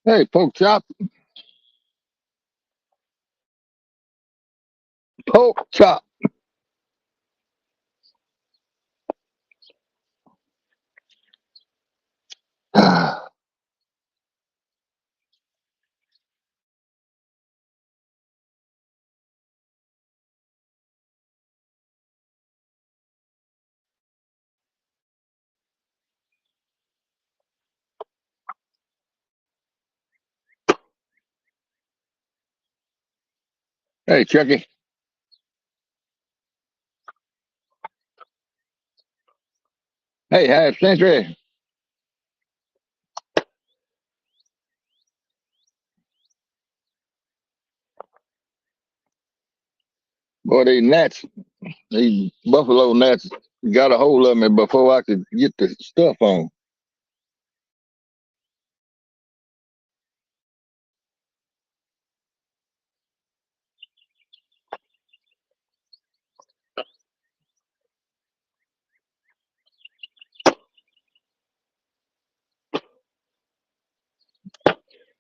Hey, pork chop, pork chop. Hey, Chucky. Hey, half century. Boy, these buffalo gnats got a hold of me before I could get the stuff on.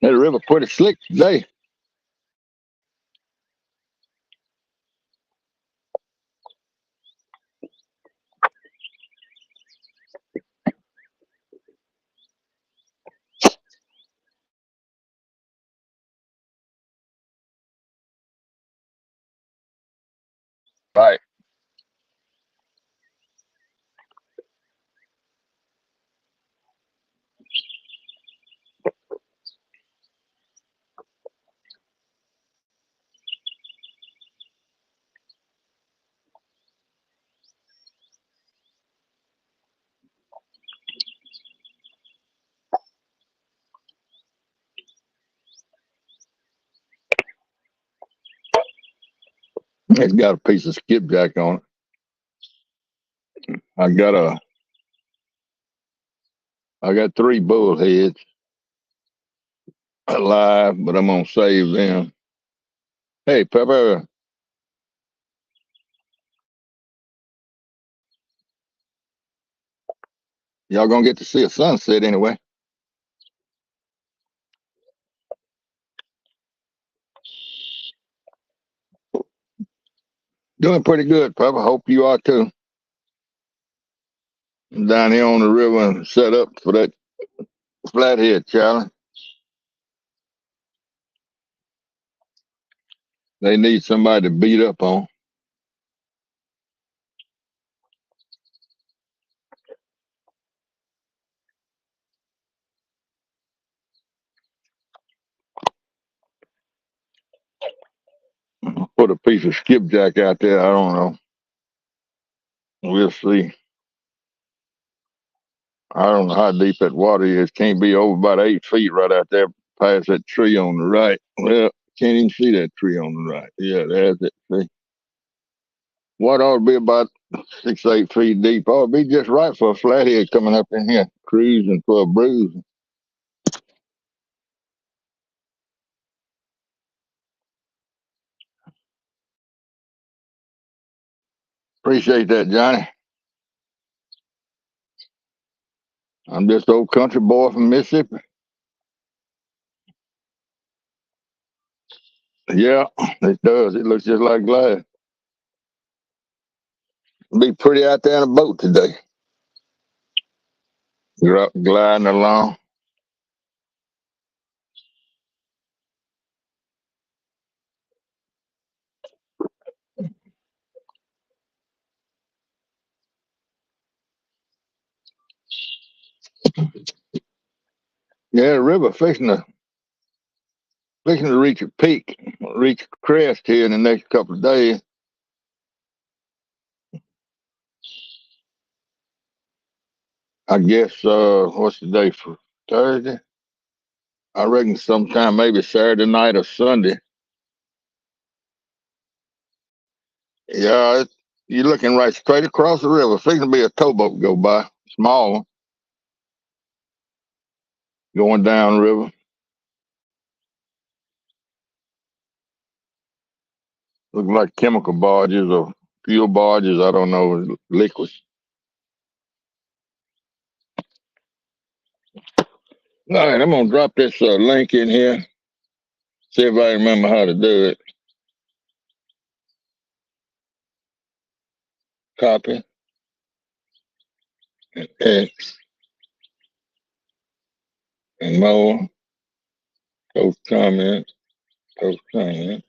That river pretty slick today. Right. It's got a piece of skipjack on it. I got a, I got three bullheads alive, but I'm gonna save them. Hey, Pepper, y'all gonna get to see a sunset anyway. Doing pretty good, Pepper. Hope you are too. I'm down here on the river and set up for that flathead challenge. They need somebody to beat up on. Put a piece of skipjack out there. I don't know. We'll see. I don't know how deep that water is. Can't be over about 8 feet right out there past that tree on the right. Well, can't even see that tree on the right. Yeah, there's it. See? Water ought to be about 6, 8 feet deep. Ought to be just right for a flathead coming up in here, cruising for a bruise. Appreciate that, Johnny. I'm just old country boy from Mississippi. Yeah, it does. It looks just like glass. Be pretty out there in a boat today. You're up gliding along. Yeah, the river fixing to reach a peak, reach a crest here in the next couple of days. I guess what's the day for Thursday? I reckon sometime maybe Saturday night or Sunday. Yeah, you're looking right straight across the river. Fixing to be a towboat go by, small one, going down river. Looking like chemical barges or fuel barges. I don't know, liquids. All right, I'm gonna drop this link in here. See if I remember how to do it. Copy and X and more. Post comment. Post comment.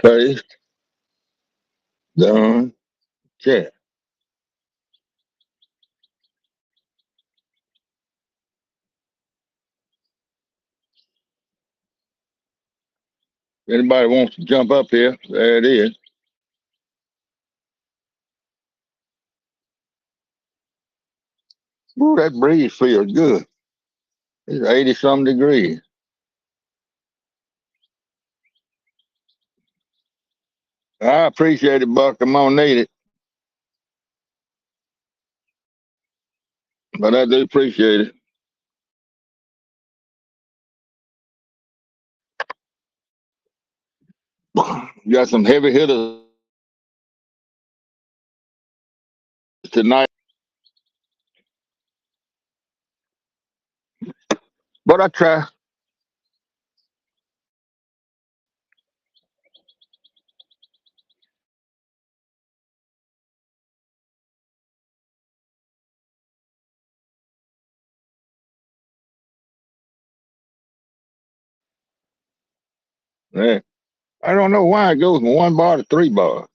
Paste. Done. Check. Anybody wants to jump up here? There it is. Ooh, that breeze feels good. It's 80 some degrees. I appreciate it, Buck. I'm gonna need it, but I do appreciate it. Got some heavy hitters tonight, but I try. Yeah. I don't know why it goes from 1 bar to 3 bars.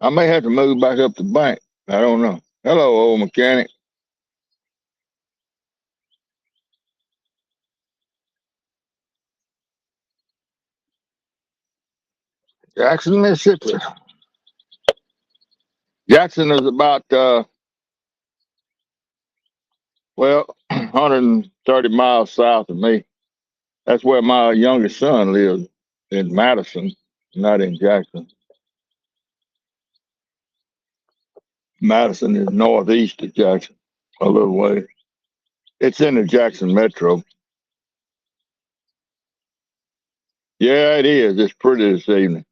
I may have to move back up the bank. I don't know. Hello, old mechanic. Jackson, Mississippi. Jackson is about, well, 130 miles south of me. That's where my youngest son lives, in Madison, not in Jackson. Madison is northeast of Jackson, a little way. It's in the Jackson metro. Yeah, it is. It's pretty this evening.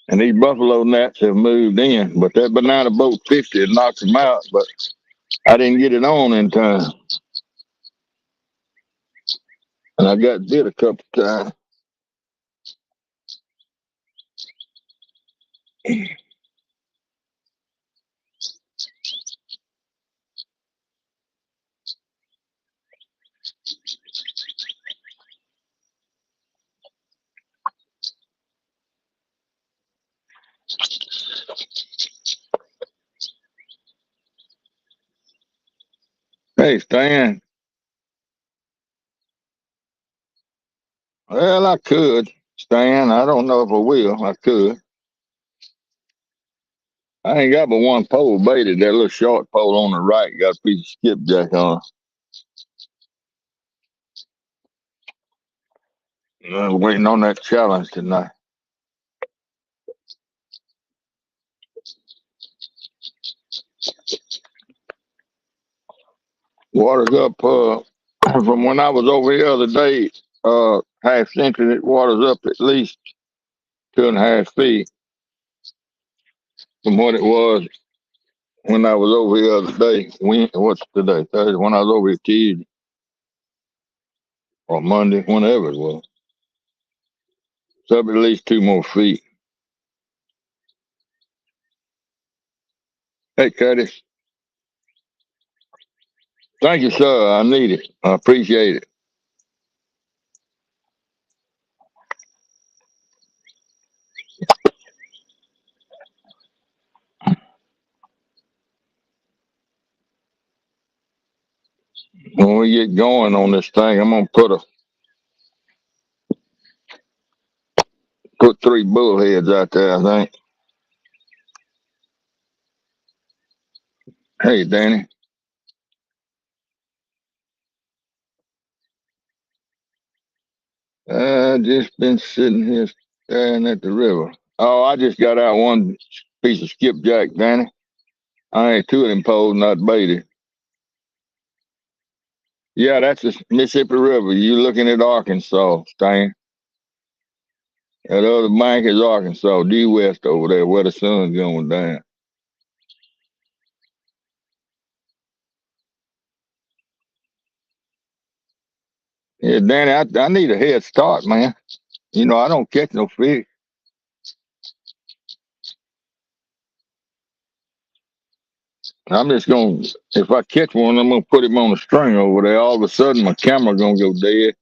And these buffalo gnats have moved in, but that banana boat 50 had knocked them out, but I didn't get it on in time. And I got bit a couple times. Hey, Stan. Well, I could, Stan. I don't know if I will. I could. I ain't got but one pole baited. That little short pole on the right got a piece of skipjack on it. I'm waiting on that challenge tonight. Water's up from when I was over here the other day, half century, water's up at least 2.5 feet from what it was when I was over here the other day. What's today? Thursday. When I was over here Tuesday or Monday, whenever it was. It's up at least 2 more feet. Hey, Curtis. Thank you, sir. I need it. I appreciate it. When we get going on this thing, I'm gonna put 3 bullheads out there, I think. Hey, Danny. I just been sitting here staring at the river. Oh, I just got out one piece of skipjack, Danny. I ain't two of them poles not baited. Yeah, that's the Mississippi River. You looking at Arkansas, Stan. That other bank is Arkansas, due west over there, where the sun's going down. Yeah, Danny, I need a head start, man. You know, I don't catch no fish. I'm just gonna, if I catch one, I'm gonna put him on a string over there. All of a sudden, my camera gonna go dead,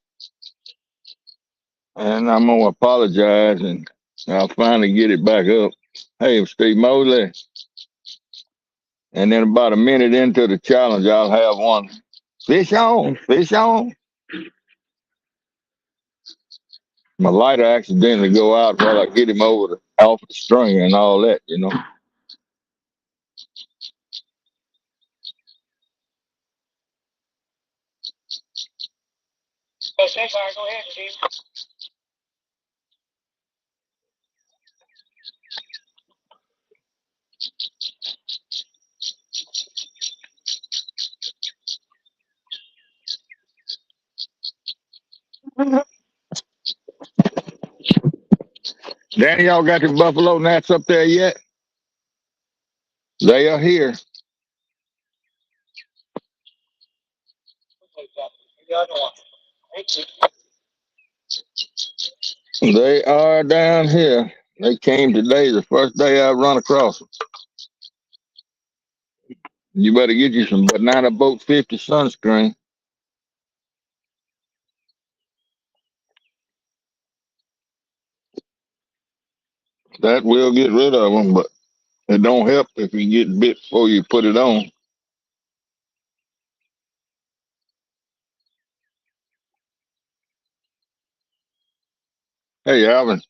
and I'm gonna apologize, and I'll finally get it back up. Hey, Steve Mosley, and then about a minute into the challenge, I'll have one. Fish on, fish on. My lighter accidentally go out while I get him over the off the string and all that, you know. Danny, y'all got the buffalo gnats up there yet? They are here. They are down here. They came today, the first day I run across them. You better get you some Banana Boat 50 sunscreen. That will get rid of them, but it don't help if you get bit before you put it on. Hey, Alvin,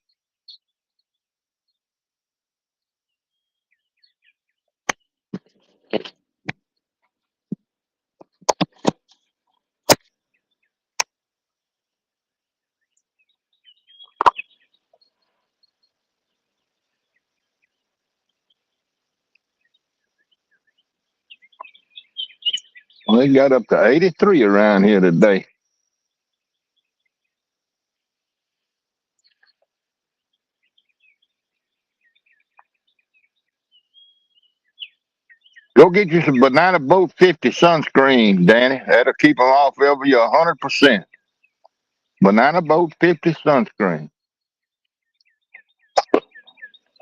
they got up to 83 around here today. Go get you some Banana Boat 50 sunscreen, Danny. That'll keep them off of you 100%. Banana Boat 50 sunscreen.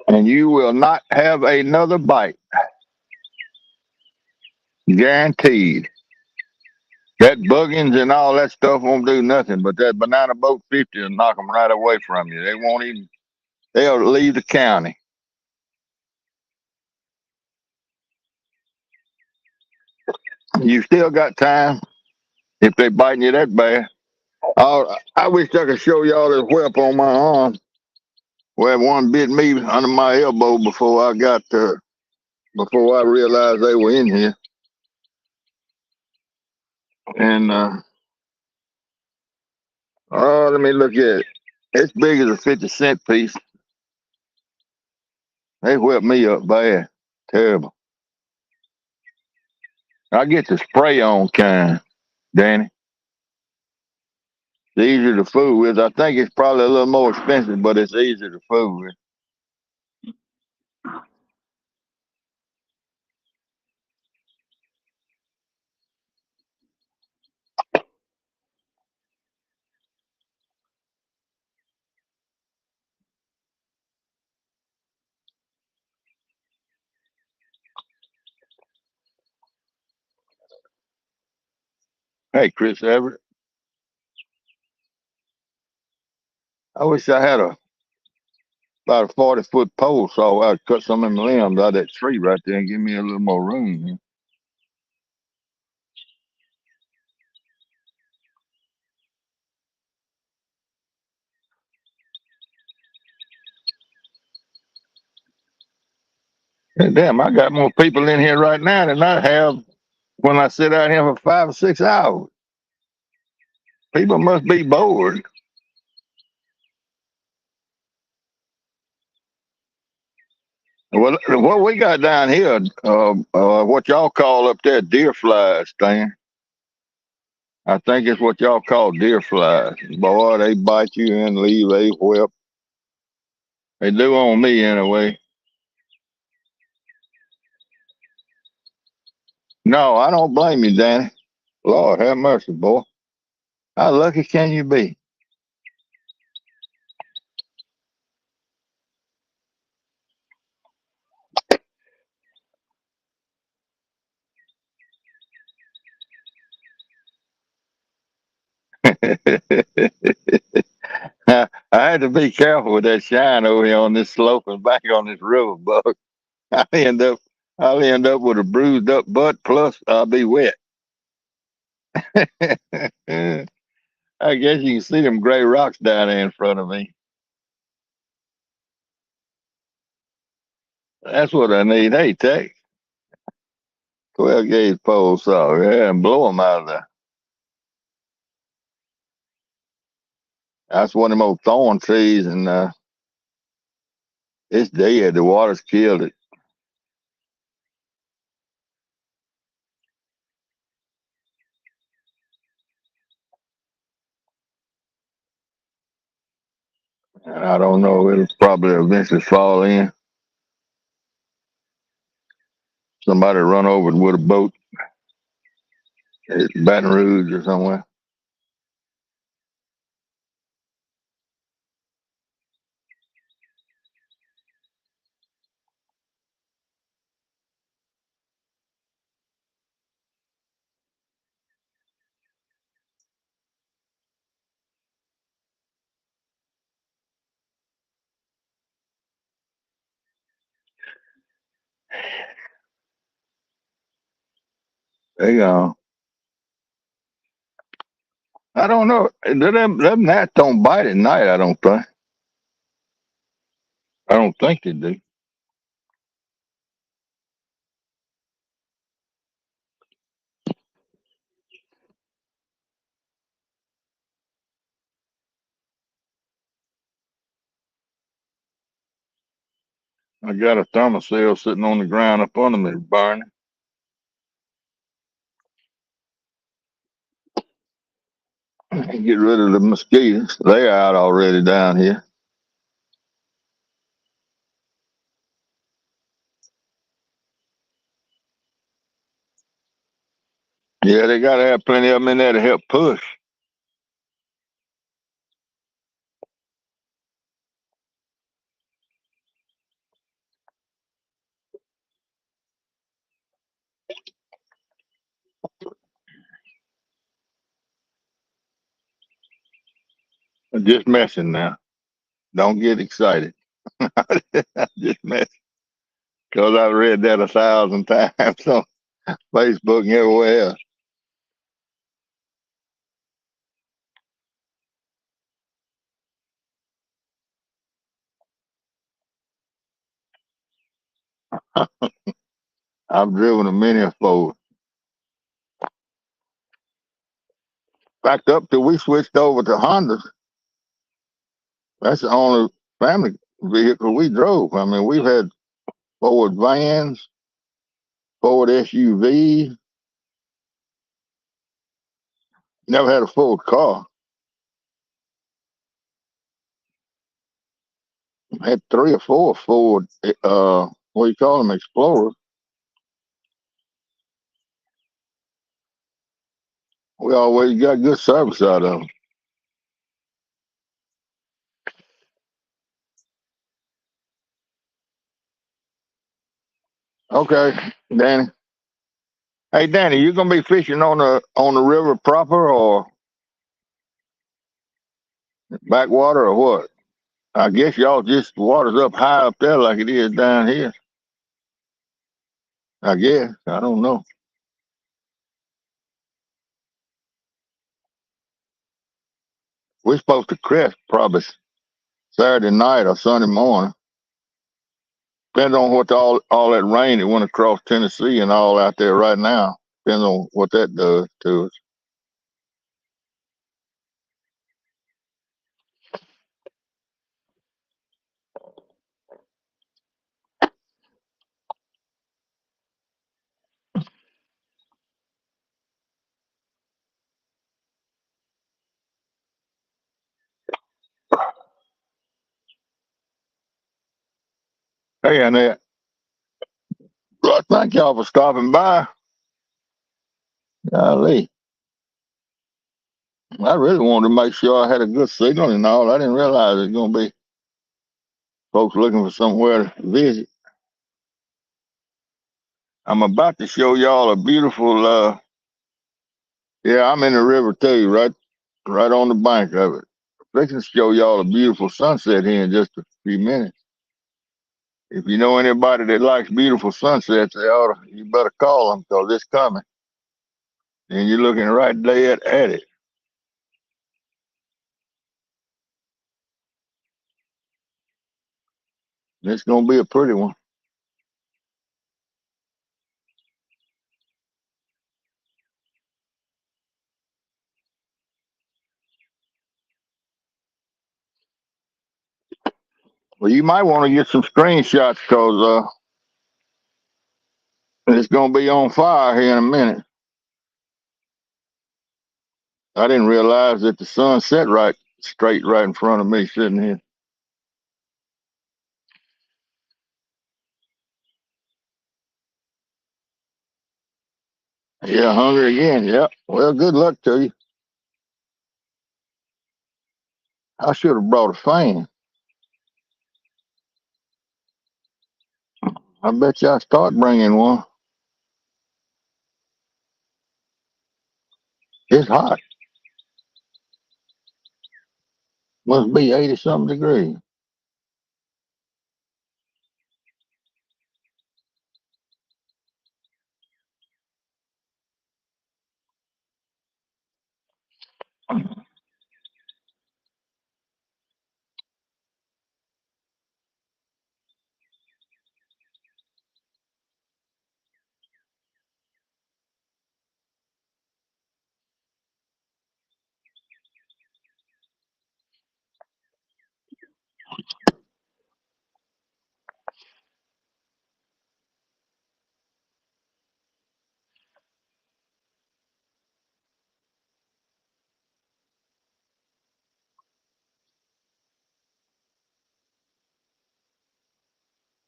And you will not have another bite. Guaranteed. That buggins and all that stuff won't do nothing, but that Banana Boat 50 will knock them right away from you. They won't even, they'll leave the county. You still got time if they biting you that bad. Oh, I wish I could show y'all this whelp on my arm where one bit me under my elbow before I realized they were in here. And oh, let me look at it. It's big as a 50-cent piece. They whipped me up bad. Terrible. I get the spray on kind, Danny. It's easier to fool with. I think it's probably a little more expensive, but it's easier to fool with. Hey, Chris Everett, I wish I had about a 40-foot pole so I'd cut some of them limbs out of that tree right there and give me a little more room. Hey, damn, I got more people in here right now than I have when I sit out here for 5 or 6 hours. People must be bored. Well, what we got down here, what y'all call up there deer flies, Stan. I think it's what y'all call deer flies. Boy, they bite you and leave a whelp. They do on me anyway. No, I don't blame you, Danny. Lord have mercy, boy. How lucky can you be? I had to be careful with that shine over here on this slope and back on this river, bug. I end up, I'll end up with a bruised up butt. Plus, I'll be wet. I guess you can see them gray rocks down there in front of me. That's what I need. Hey, take 12 gauge pole saw, yeah, and blow them out of there. That's one of them old thorn trees, and it's dead. The water's killed it. And I don't know. It'll probably eventually fall in. Somebody run over it with a boat at Baton Rouge or somewhere. They gone. I don't know. Them gnats don't bite at night. I don't think. I don't think they do. I got a thermocell sitting on the ground up under me, burning. Get rid of the mosquitoes. They're out already down here. Yeah, they got to have plenty of them in there to help push. I'm just messing now. Don't get excited. Just messing. Because I read that 1,000 times on Facebook and everywhere else. I've driven a mini Ford. Backed up till we switched over to Hondas. That's the only family vehicle we drove. I mean, we've had Ford vans, Ford SUVs. Never had a Ford car. Had 3 or 4 Ford, what do you call them, Explorers. We always got good service out of them. Okay, Danny. Hey, Danny, you gonna be fishing on the river proper or backwater or what? I guess y'all just water's up high up there like it is down here. I guess. I don't know. We're supposed to crest probably Saturday night or Sunday morning. Depends on what all that rain that went across Tennessee and all out there right now. Depends on what that does to us. Hey, Annette. Well, thank y'all for stopping by. Golly, I really wanted to make sure I had a good signal and all. I didn't realize there's going to be folks looking for somewhere to visit. I'm about to show y'all a beautiful. Yeah, I'm in the river too, right on the bank of it. Fixing to show y'all a beautiful sunset here in just a few minutes. If you know anybody that likes beautiful sunsets, you better call them because it's coming. And you're looking right dead at it. It's going to be a pretty one. Well, you might want to get some screenshots because it's going to be on fire here in a minute. I didn't realize that the sun set right straight right in front of me sitting here. Yeah, hungry again. Yep. Well, good luck to you. I should have brought a fan. I bet you I start bringing one. It's hot. Must be 80 something degrees.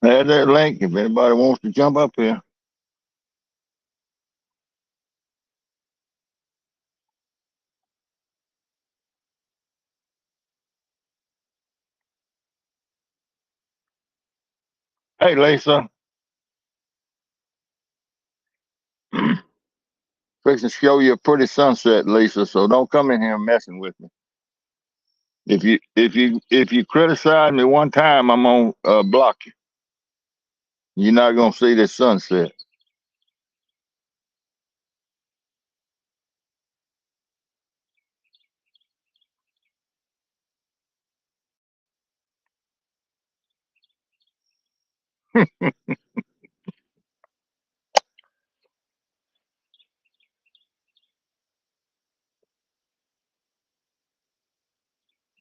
There's that link if anybody wants to jump up here. Hey, Lisa. Fixing to show you a pretty sunset, Lisa. So don't come in here messing with me. If you criticize me one time, I'm gonna block you. You're not gonna see this sunset.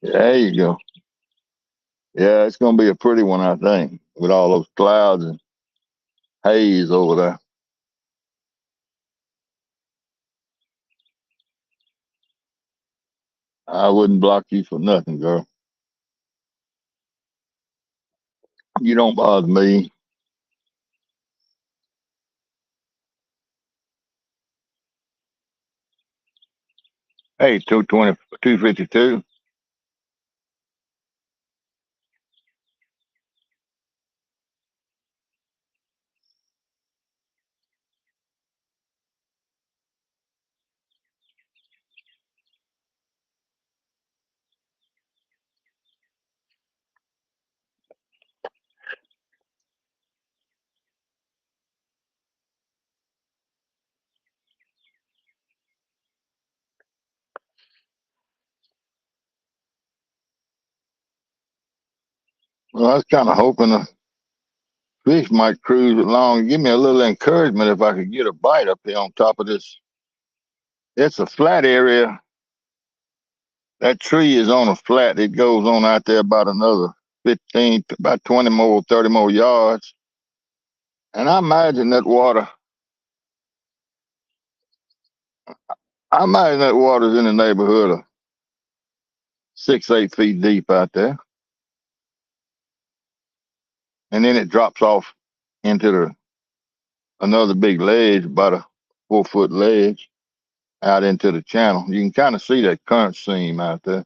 There you go. Yeah, it's gonna be a pretty one, I think, with all those clouds and haze over there. I wouldn't block you for nothing, girl. You don't bother me. Hey, 220, 252. Well, I was kind of hoping the fish might cruise along and give me a little encouragement if I could get a bite up here on top of this. It's a flat area. That tree is on a flat. It goes on out there about another 15, about 20 more, 30 more yards. And I imagine that water's in the neighborhood of 6, 8 feet deep out there. and then it drops off into the another big ledge, about a 4 foot ledge, out into the channel. You can kind of see that current seam out there.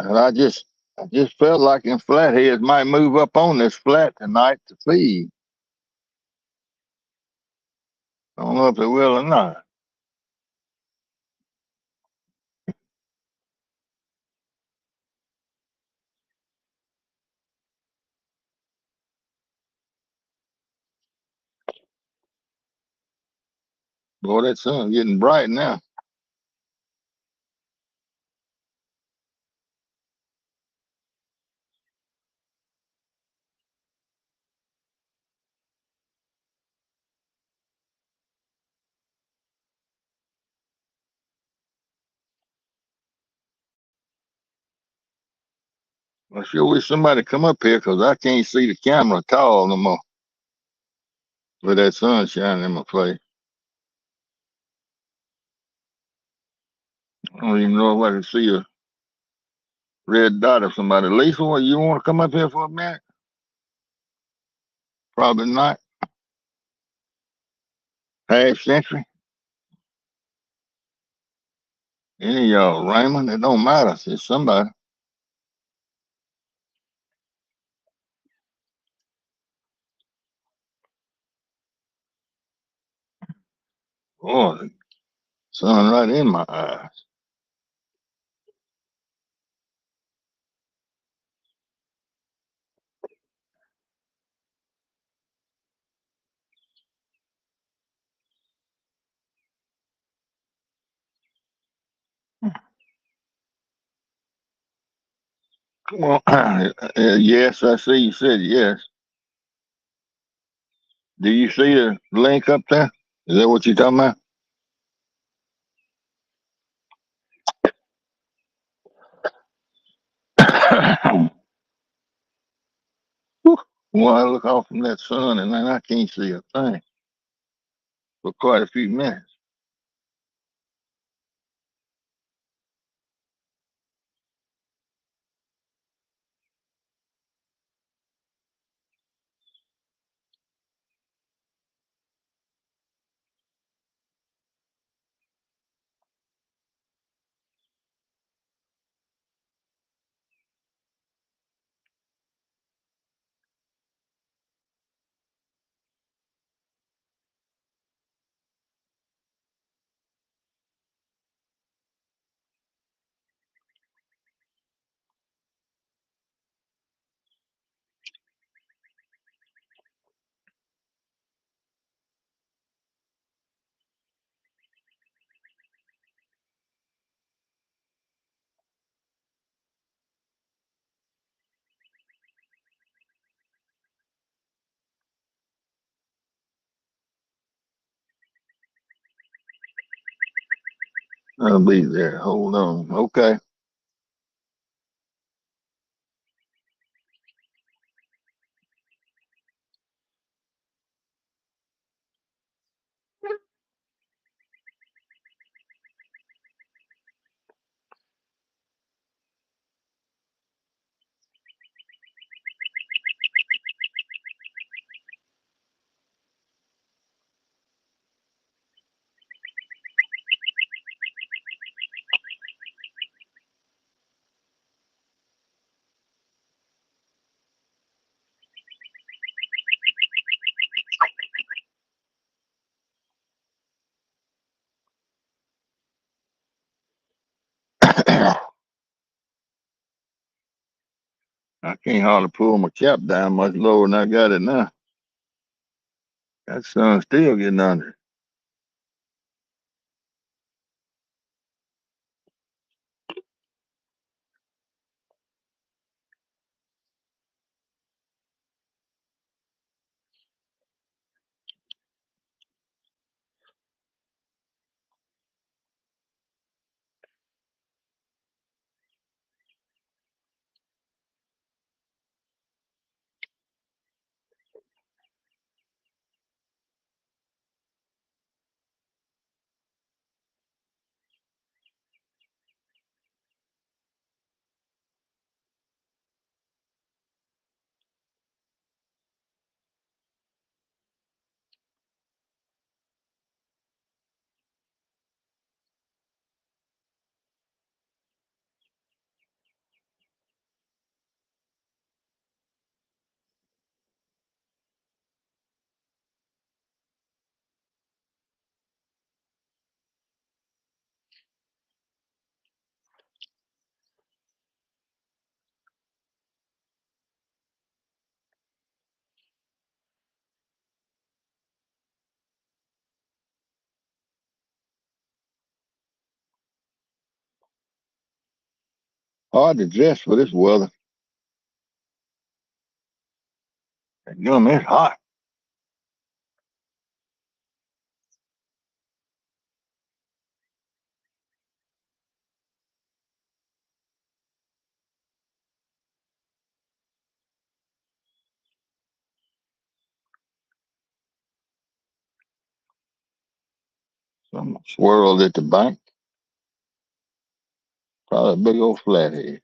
And I just felt like them flatheads might move up on this flat tonight to feed. I don't know if they will or not. Boy, that sun's getting bright now. I sure wish somebody come up here because I can't see the camera at all no more with that sun shining in my face. I don't even know if I can see a red dot of somebody. Lisa, what, you want to come up here for a minute? Probably not. Half century. Any of y'all, Raymond, it don't matter. It's somebody. Boy, the sun right in my eyes. Come on. Yes, I see you said yes. Do you see the link up there? Is that what you're talking about? Whew. Well, I look off from that sun and then I can't see a thing for quite a few minutes. I'll be there. Hold on. Okay. I can't hardly pull my cap down much lower than I got it now. That sun's still getting under. Hard to dress for this weather. It's hot. Some swirled at the bank. Probably a big old flathead.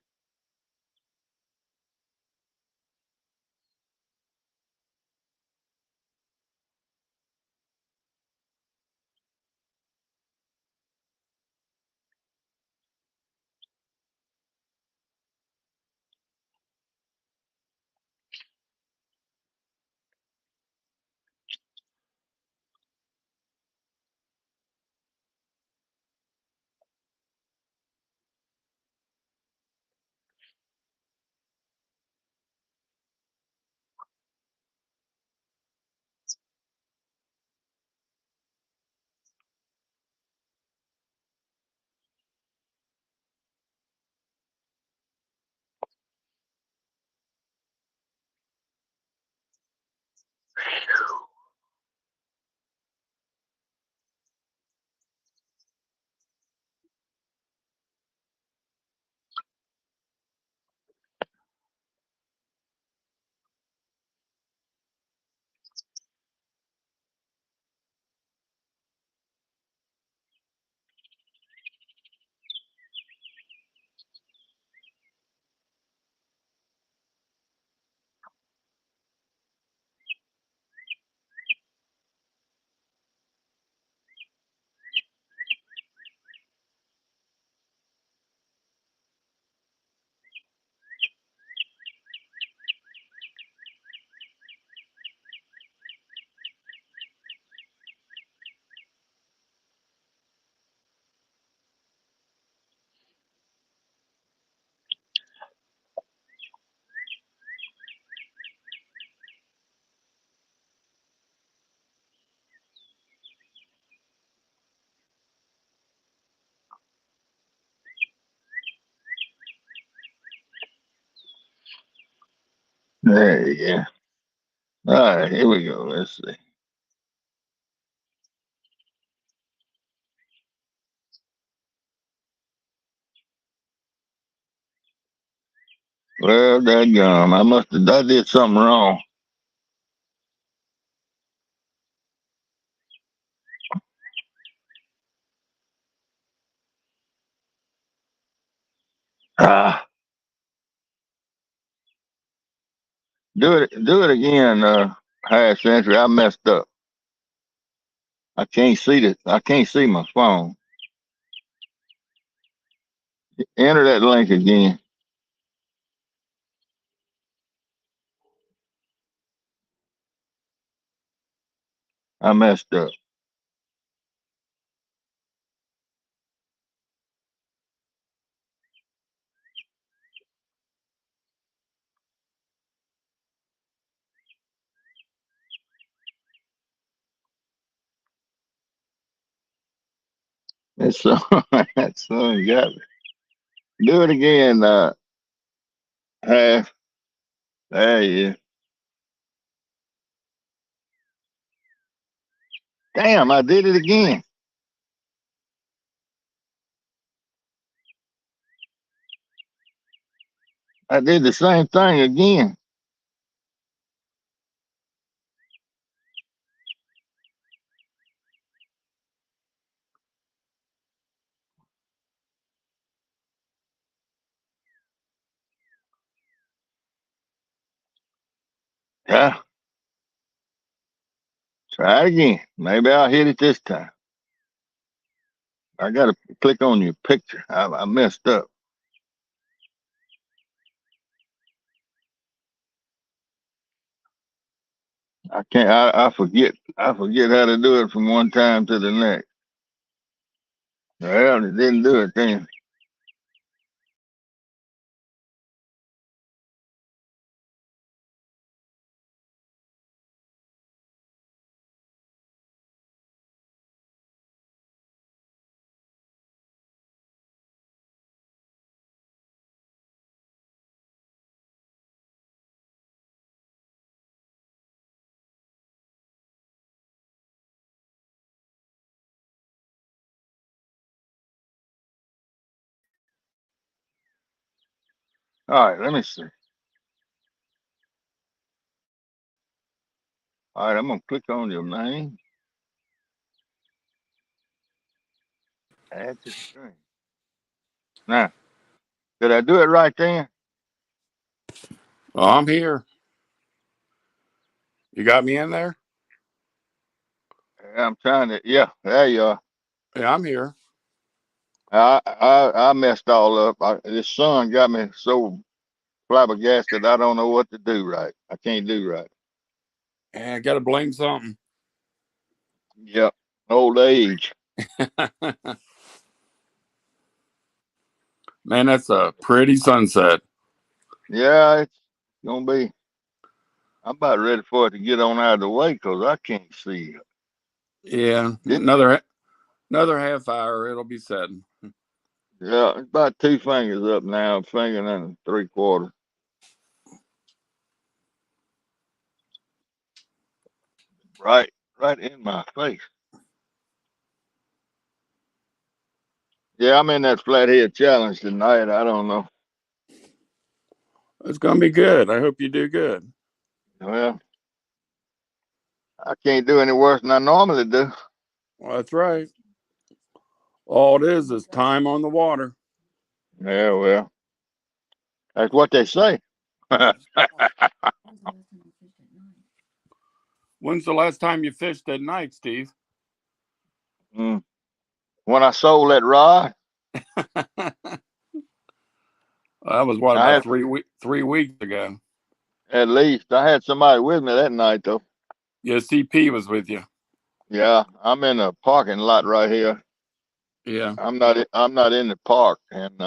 There you go. All right, here we go. Let's see. Well, dadgum, I did something wrong. Ah, do it again, half century. I messed up. I can't see my phone. Enter that link again. I messed up. That's so that's so you got it. Do it again, half. There you go. Damn, I did it again. I did the same thing again. Yeah, try it again. Maybe I'll hit it this time. I gotta click on your picture. I messed up. I can't. I forget. I forget how to do it from one time to the next. Well, it didn't do it then. All right, let me see. All right, I'm gonna click on your name. Add to screen. Now, did I do it right then? Oh, I'm here. You got me in there? I'm trying to. Yeah, there you are. Yeah, I'm here. I messed all up. This sun got me so flabbergasted. I don't know what to do right. I can't do right. And I got to blame something. Yep, old age. Man, that's a pretty sunset. Yeah, it's gonna be. I'm about ready for it to get on out of the way because I can't see Yeah, it. another half hour, it'll be setting. Yeah, it's about 2 fingers up now, a finger and 3/4. Right, right in my face. Yeah, I'm in that flathead challenge tonight. I don't know. It's gonna be good. I hope you do good. Well, I can't do any worse than I normally do. Well, that's right. All it is time on the water. Yeah, well, that's what they say. When's the last time you fished at night, Steve? Mm. When I sold that rod, That was what, I about had 3 weeks ago. at least I had somebody with me that night though. Yeah, CP was with you. Yeah, I'm in the parking lot right here. Yeah, I'm not in the park and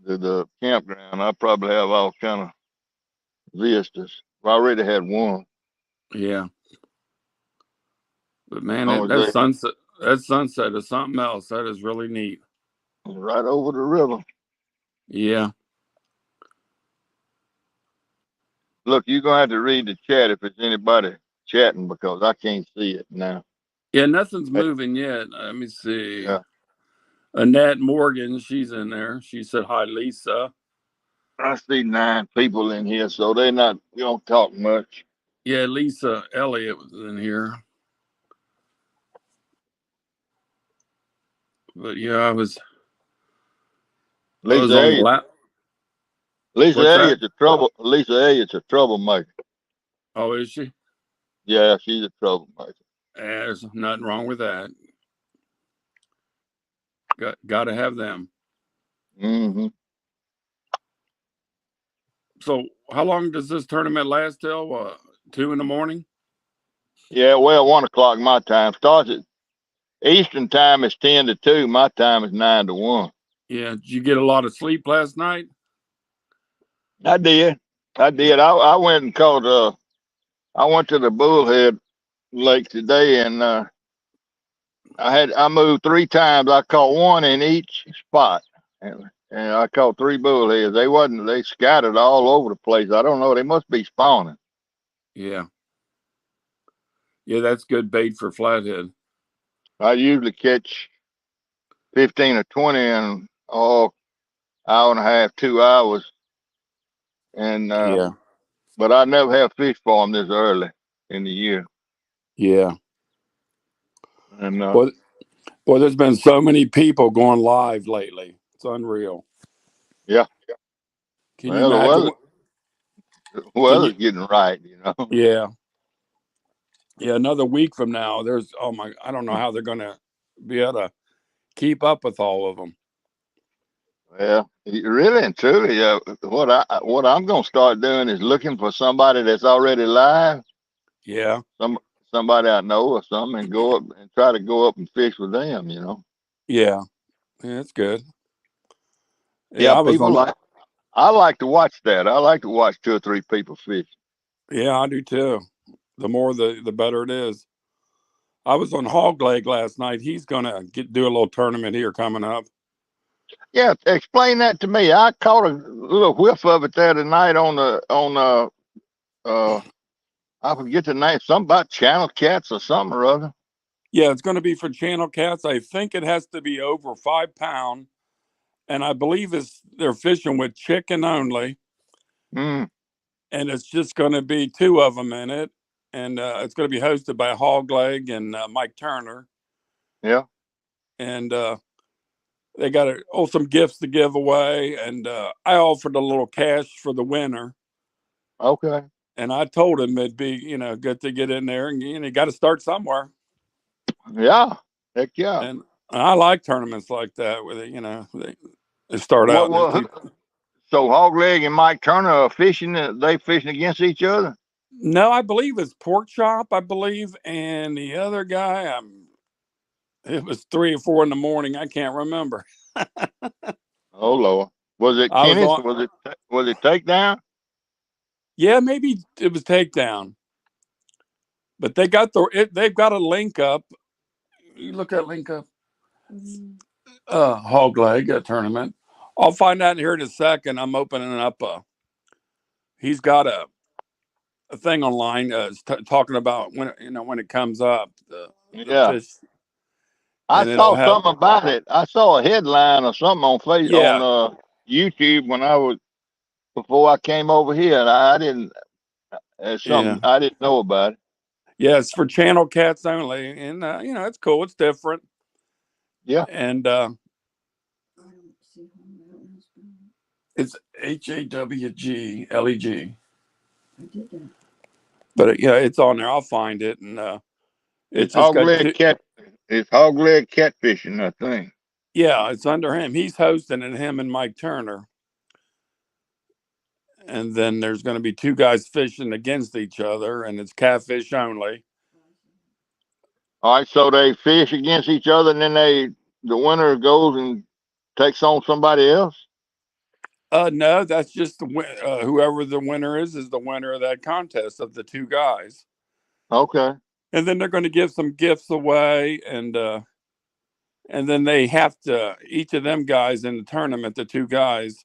the campground. I probably have all kind of visitors. I already had one. yeah. But man, I was there that sunset is something else. That is really neat. right over the river. Yeah. Look, you're gonna have to read the chat if it's anybody chatting because I can't see it now. Yeah, nothing's Hey, moving yet. Let me see. yeah, Annette Morgan, she's in there. She said hi, Lisa. I see 9 people in here, so they're not gonna talk much. Yeah, Lisa Elliott was in here. But yeah, I was Lisa on the Elliott, lap. Lisa What's that? Elliott's a trouble. Lisa Elliott's a troublemaker. Oh, is she? Yeah, she's a troublemaker. There's nothing wrong with that. Got to have them. Hmm. So, how long does this tournament last till? 2 in the morning? Yeah, well, 1 o'clock my time starts at Eastern time is 10 to 2. My time is 9 to 1. Yeah. Did you get a lot of sleep last night? I did. I did. I went and caught. I went to the Bullhead Lake today, and I moved 3 times. I caught one in each spot, and I caught 3 bullheads. They scattered all over the place. I don't know. They must be spawning. Yeah. Yeah, that's good bait for flathead. I usually catch 15 or 20 in hour and a half, 2 hours, and Yeah. but I never have fish for them this early in the year. Yeah. And Boy, boy, there's been so many people going live lately. It's unreal. yeah, Can you well, imagine? the Can you? weather's getting right. Yeah. Yeah. Another week from now, oh my, I don't know how they're going to be able to keep up with all of them. Well, really and truly, what I'm gonna start doing is looking for somebody that's already live, Yeah. some somebody I know or something, and go up and try to go up and fish with them. Yeah. Yeah. It's good. Yeah. Yeah, people like. I like to watch that. I like to watch 2 or 3 people fish. Yeah, I do too. The more the better it is. I was on Hog Leg last night. He's gonna do a little tournament here coming up. Yeah, explain that to me. I caught a little whiff of it there tonight uh I forget the name, something about channel cats or something or other. Yeah, it's gonna be for channel cats. I think it has to be over 5 pound, and I believe they're fishing with chicken only, Mm, and it's just going to be two of them in it, and it's going to be hosted by Hogleg and Mike Turner, yeah. and they got some gifts to give away, and I offered a little cash for the winner, Okay. and I told him it'd be good to get in there, and you got to start somewhere, Yeah. Heck yeah. and I like tournaments like that where they start out What and there's was two. so Hogleg and Mike Turner are fishing? They fishing against each other? No, I believe it's Pork Chop, I believe, and the other guy, it was 3 or 4 in the morning. I can't remember. Oh Lord. Was it I was Kenneth? on. Was it takedown? Yeah, maybe it was takedown, but they've got a link up. You look that link up. Hog leg tournament. I'll find out here in a second. I'm opening up he's got a thing online talking about when it comes up the Yeah. fish, I and it'll saw have. something about it. I saw a headline or something on Yeah, YouTube when I was before I came over here, and I didn't. It's yeah, something I didn't know about it. yeah. It's for channel cats only, and it's cool. It's different, Yeah. and it's HAWGLEG. But yeah, it's on there. I'll find it, and it's It's just got hogleg two. cat. It's hogleg catfishing. I think. Yeah, it's under him. He's hosting it, him and Mike Turner. And then there's going to be two guys fishing against each other, and it's catfish only. All right. So they fish against each other, and then the winner goes and takes on somebody else. No, that's just whoever the winner is the winner of that contest of the two guys. Okay. And then they're going to give some gifts away, and then they have to each of them guys in the tournament, the two guys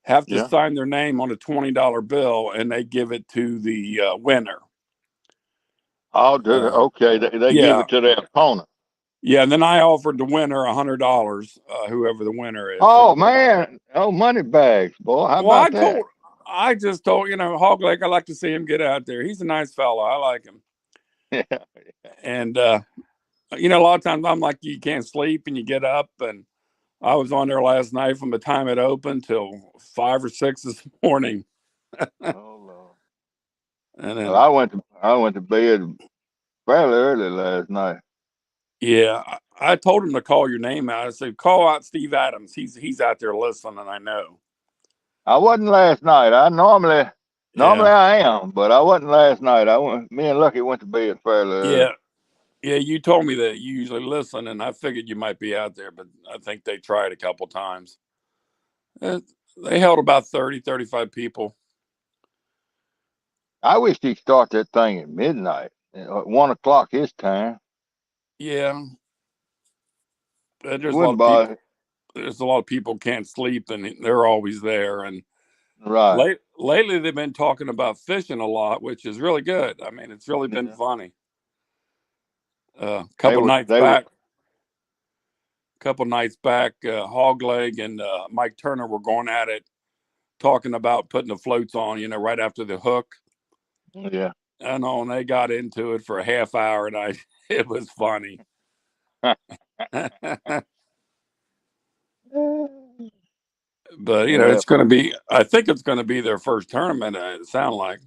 have to Yeah. sign their name on a $20 bill, and they give it to the winner. I'll do it. Uh, Okay. They give yeah, it to their opponent. yeah. And then I offered the winner $100, whoever the winner is. Oh man. Oh, money bags, boy. How Well, about that? I just told Hog Lake. I like to see him get out there. He's a nice fella. I like him. Yeah. And a lot of times I'm like, you can't sleep, and you get up. And I was on there last night from the time it opened till 5 or 6 this morning. Oh Lord. And Well, then I went to bed fairly early last night. yeah, I told him to call your name out. I said, call out Steve Adams. He's out there listening. I know. I wasn't last night. I normally Yeah, I am, but I wasn't last night. Me and Lucky went to bed fairly early. yeah. Yeah, you told me that you usually listen, and I figured you might be out there, but I think they tried a couple times. Uh, they held about 30, 35 people. I wish he'd start that thing at midnight, at 1 o'clock his time. Yeah, It there's a lot wouldn't of people. bother. There's a lot of people can't sleep, and they're always there. And Right. lately, they've been talking about fishing a lot, which is really good. I mean, it's really been Yeah. funny. They Couple were nights they were back, Hogleg and Mike Turner were going at it, talking about putting the floats on, right after the hook. yeah. And they got into it for a half hour, and it was funny. But Yeah. it's going to be. I think it's going to be their first tournament. It sounds like.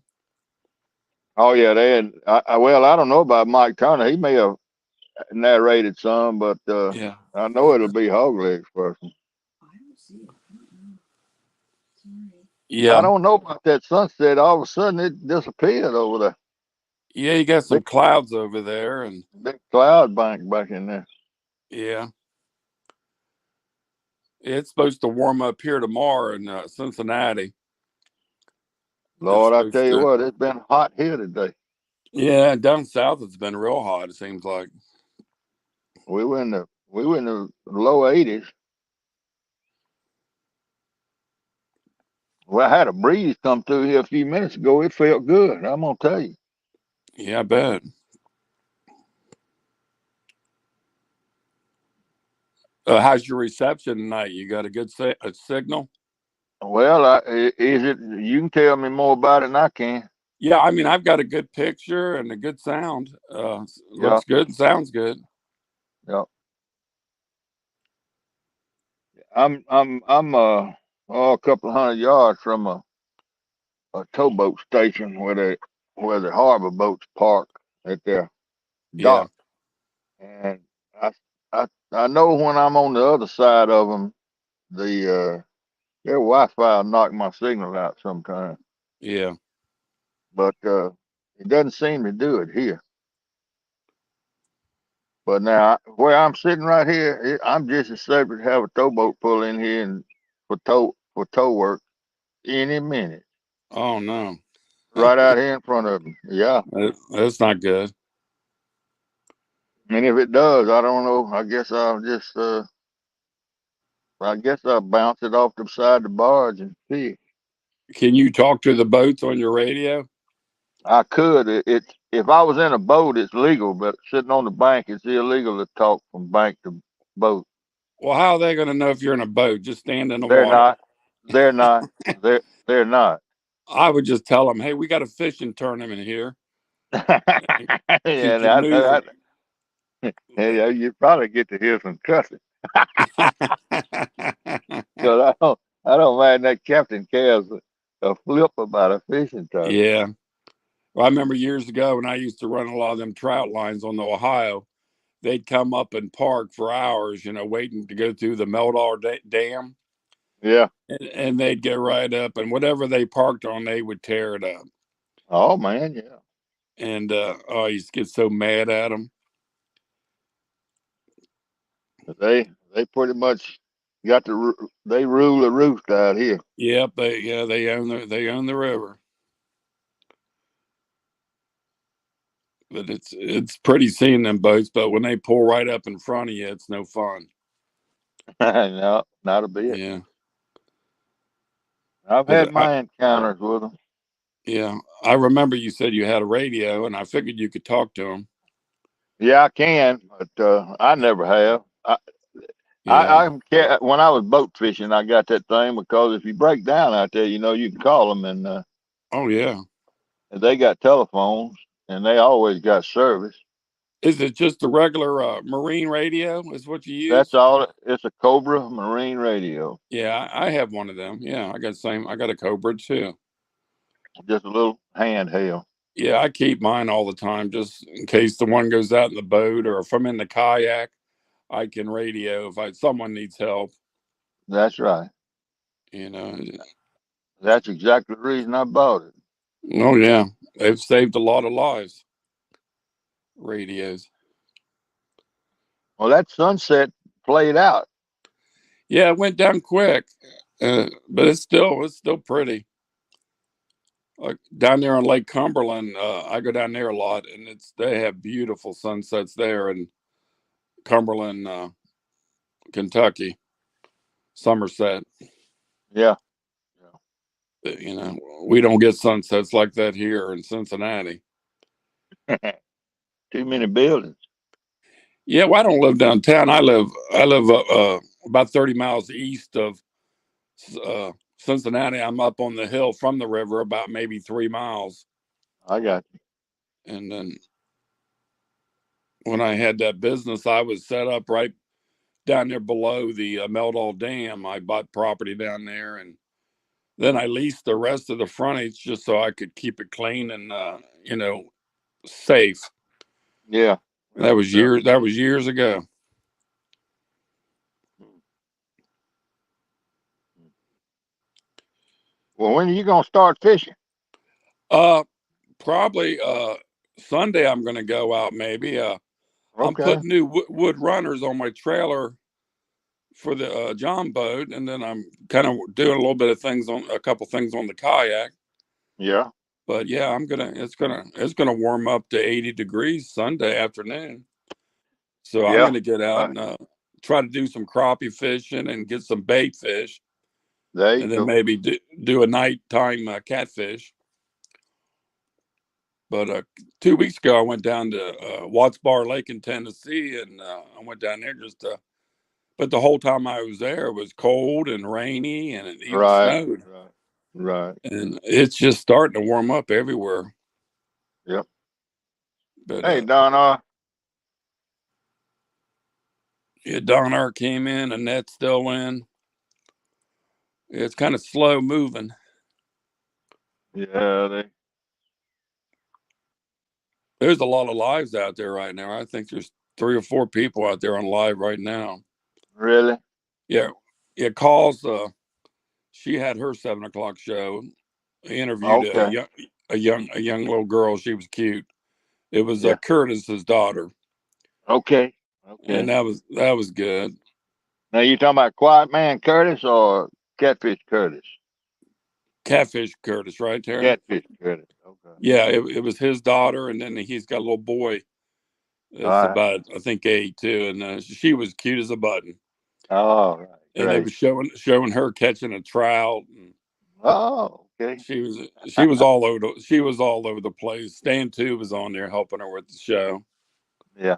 Oh yeah, they had well, I don't know about Mike Turner. He may have narrated some, but Yeah. I know it'll be Hogleg's person. I Yeah. don't know about that sunset. All of a sudden, it disappeared over there. Yeah. You got some Big, clouds over there, and big cloud bank back in there. yeah, it's supposed to warm up here tomorrow in Cincinnati. It's Lord, I tell supposed you to. what, it's been hot here today. Yeah, down south it's been real hot. It seems like. We were in the low 80s. Well, I had a breeze come through here a few minutes ago. It felt good. I'm gonna tell you. Yeah, I bet. How's your reception tonight? You got a good signal? Well, is it? You can tell me more about it than I can. Yeah, I mean, I've got a good picture and a good sound. Yeah, Looks good and sounds good. yeah. I'm a couple of hundred yards from a towboat station where the harbor boats park at their Yeah, dock, and I I know when I'm on the other side of them, their Wi-Fi will knock my signal out sometimes, yeah. but it doesn't seem to do it here. But now, where I'm sitting right here, I'm just as safe to have a towboat pull in here and for tow work any minute, Oh no, right out here in front of them. Yeah, that's not good. and if it does, I don't know. I guess I'll bounce it off the side of the barge and see. Can you talk to the boats on your radio? I could. If I was in a boat, it's legal, but sitting on the bank, it's illegal to talk from bank to boat. Well, how are they going to know if you're in a boat? Just stand in the They're water. not. They're not. They're not. I would just tell them, "Hey, we got a fishing tournament here. Keep And your news." yeah, you probably get to hear some cussing. Cause I don't mind that Captain cares a flip about a fishing tournament. Yeah. Well, I remember years ago when I used to run a lot of them trout lines on the Ohio. They'd come up and park for hours, waiting to go through the Meldar Dam, Yeah. and they'd get right up, and whatever they parked on, they would tear it up. Oh man, yeah. And I used to get so mad at them. They pretty much they rule the roost out here. Yep, they own the river, but it's pretty seeing them boats. But when they pull right up in front of you, it's no fun. No, not a bit. Yeah, I've but had my encounters with them. yeah, I remember you said you had a radio, and I figured you could talk to them. Yeah, I can, but I never have. Yeah. When I was boat fishing, I got that thing because if you break down out there, you can call them, and Oh yeah. they got telephones, and they always got service. Is it just the regular marine radio? Is what you That's use? all. It's a Cobra marine radio, Yeah, I have one of them. Yeah, I got a Cobra too. just a little handheld. Yeah, I keep mine all the time just in case the one goes out in the boat or if I'm in the kayak, I can radio if someone needs help. That's right. You know. That's exactly the reason I bought it. Oh yeah, they've saved a lot of lives. Radios. Well, that sunset played out. Yeah, it went down quick, but it's still pretty. Like down there on Lake Cumberland, I go down there a lot, and they have beautiful sunsets there in Cumberland, Kentucky, Somerset. Yeah. We don't get sunsets like that here in Cincinnati. Too many buildings. Yeah, well, I don't live downtown. I live about 30 miles east of Cincinnati. I'm up on the hill from the river, about maybe 3 miles. I got you. And then when I had that business, I was set up right down there below the Meldal Dam. I bought property down there, and then I leased the rest of the frontage just so I could keep it clean and safe. Yeah. That Yeah. was Yeah. years. That was years ago. Well, when are you gonna start fishing? Uh, Probably Sunday. I'm going to go out. Maybe. I'm Okay. putting new wood runners on my trailer for the John boat, and then I'm kind of doing a little bit of things on a couple things on the kayak. Yeah. But yeah, it's gonna warm up to 80 degrees Sunday afternoon. So I'm Yeah. gonna get out Uh, and try to do some crappie fishing and get some bait fish, there you and then go. maybe do a nighttime catfish. But 2 weeks ago, I went down to Watts Bar Lake in Tennessee, and I went down there just but the whole time I was there, it was cold and rainy, and it even Right. snowed. Right. Right. And it's just starting to warm up everywhere. Yep. But Hey, Don. yeah, Don R came in, Annette's still in. It's kind of slow moving. Yeah. They There's a lot of lives out there right now. I think there's 3 or 4 people out there on live right now. really. Yeah, yeah. Calls. She had her 7 o'clock show. Interviewed Okay. a young little girl. She was cute. It was Yeah. Curtis's daughter, Okay. and Okay. that was good. Now you talking about Quiet Man Curtis or Catfish Curtis? Catfish Curtis, right there. Catfish Curtis. Okay. Yeah, it was his daughter, and then he's got a little boy. All It's right. about I think 8 too, and she was cute as a button. All right. And they Great. were showing her catching a trout, and Oh, okay. she was all over the place. Stan too was on there helping her with the show. Yeah.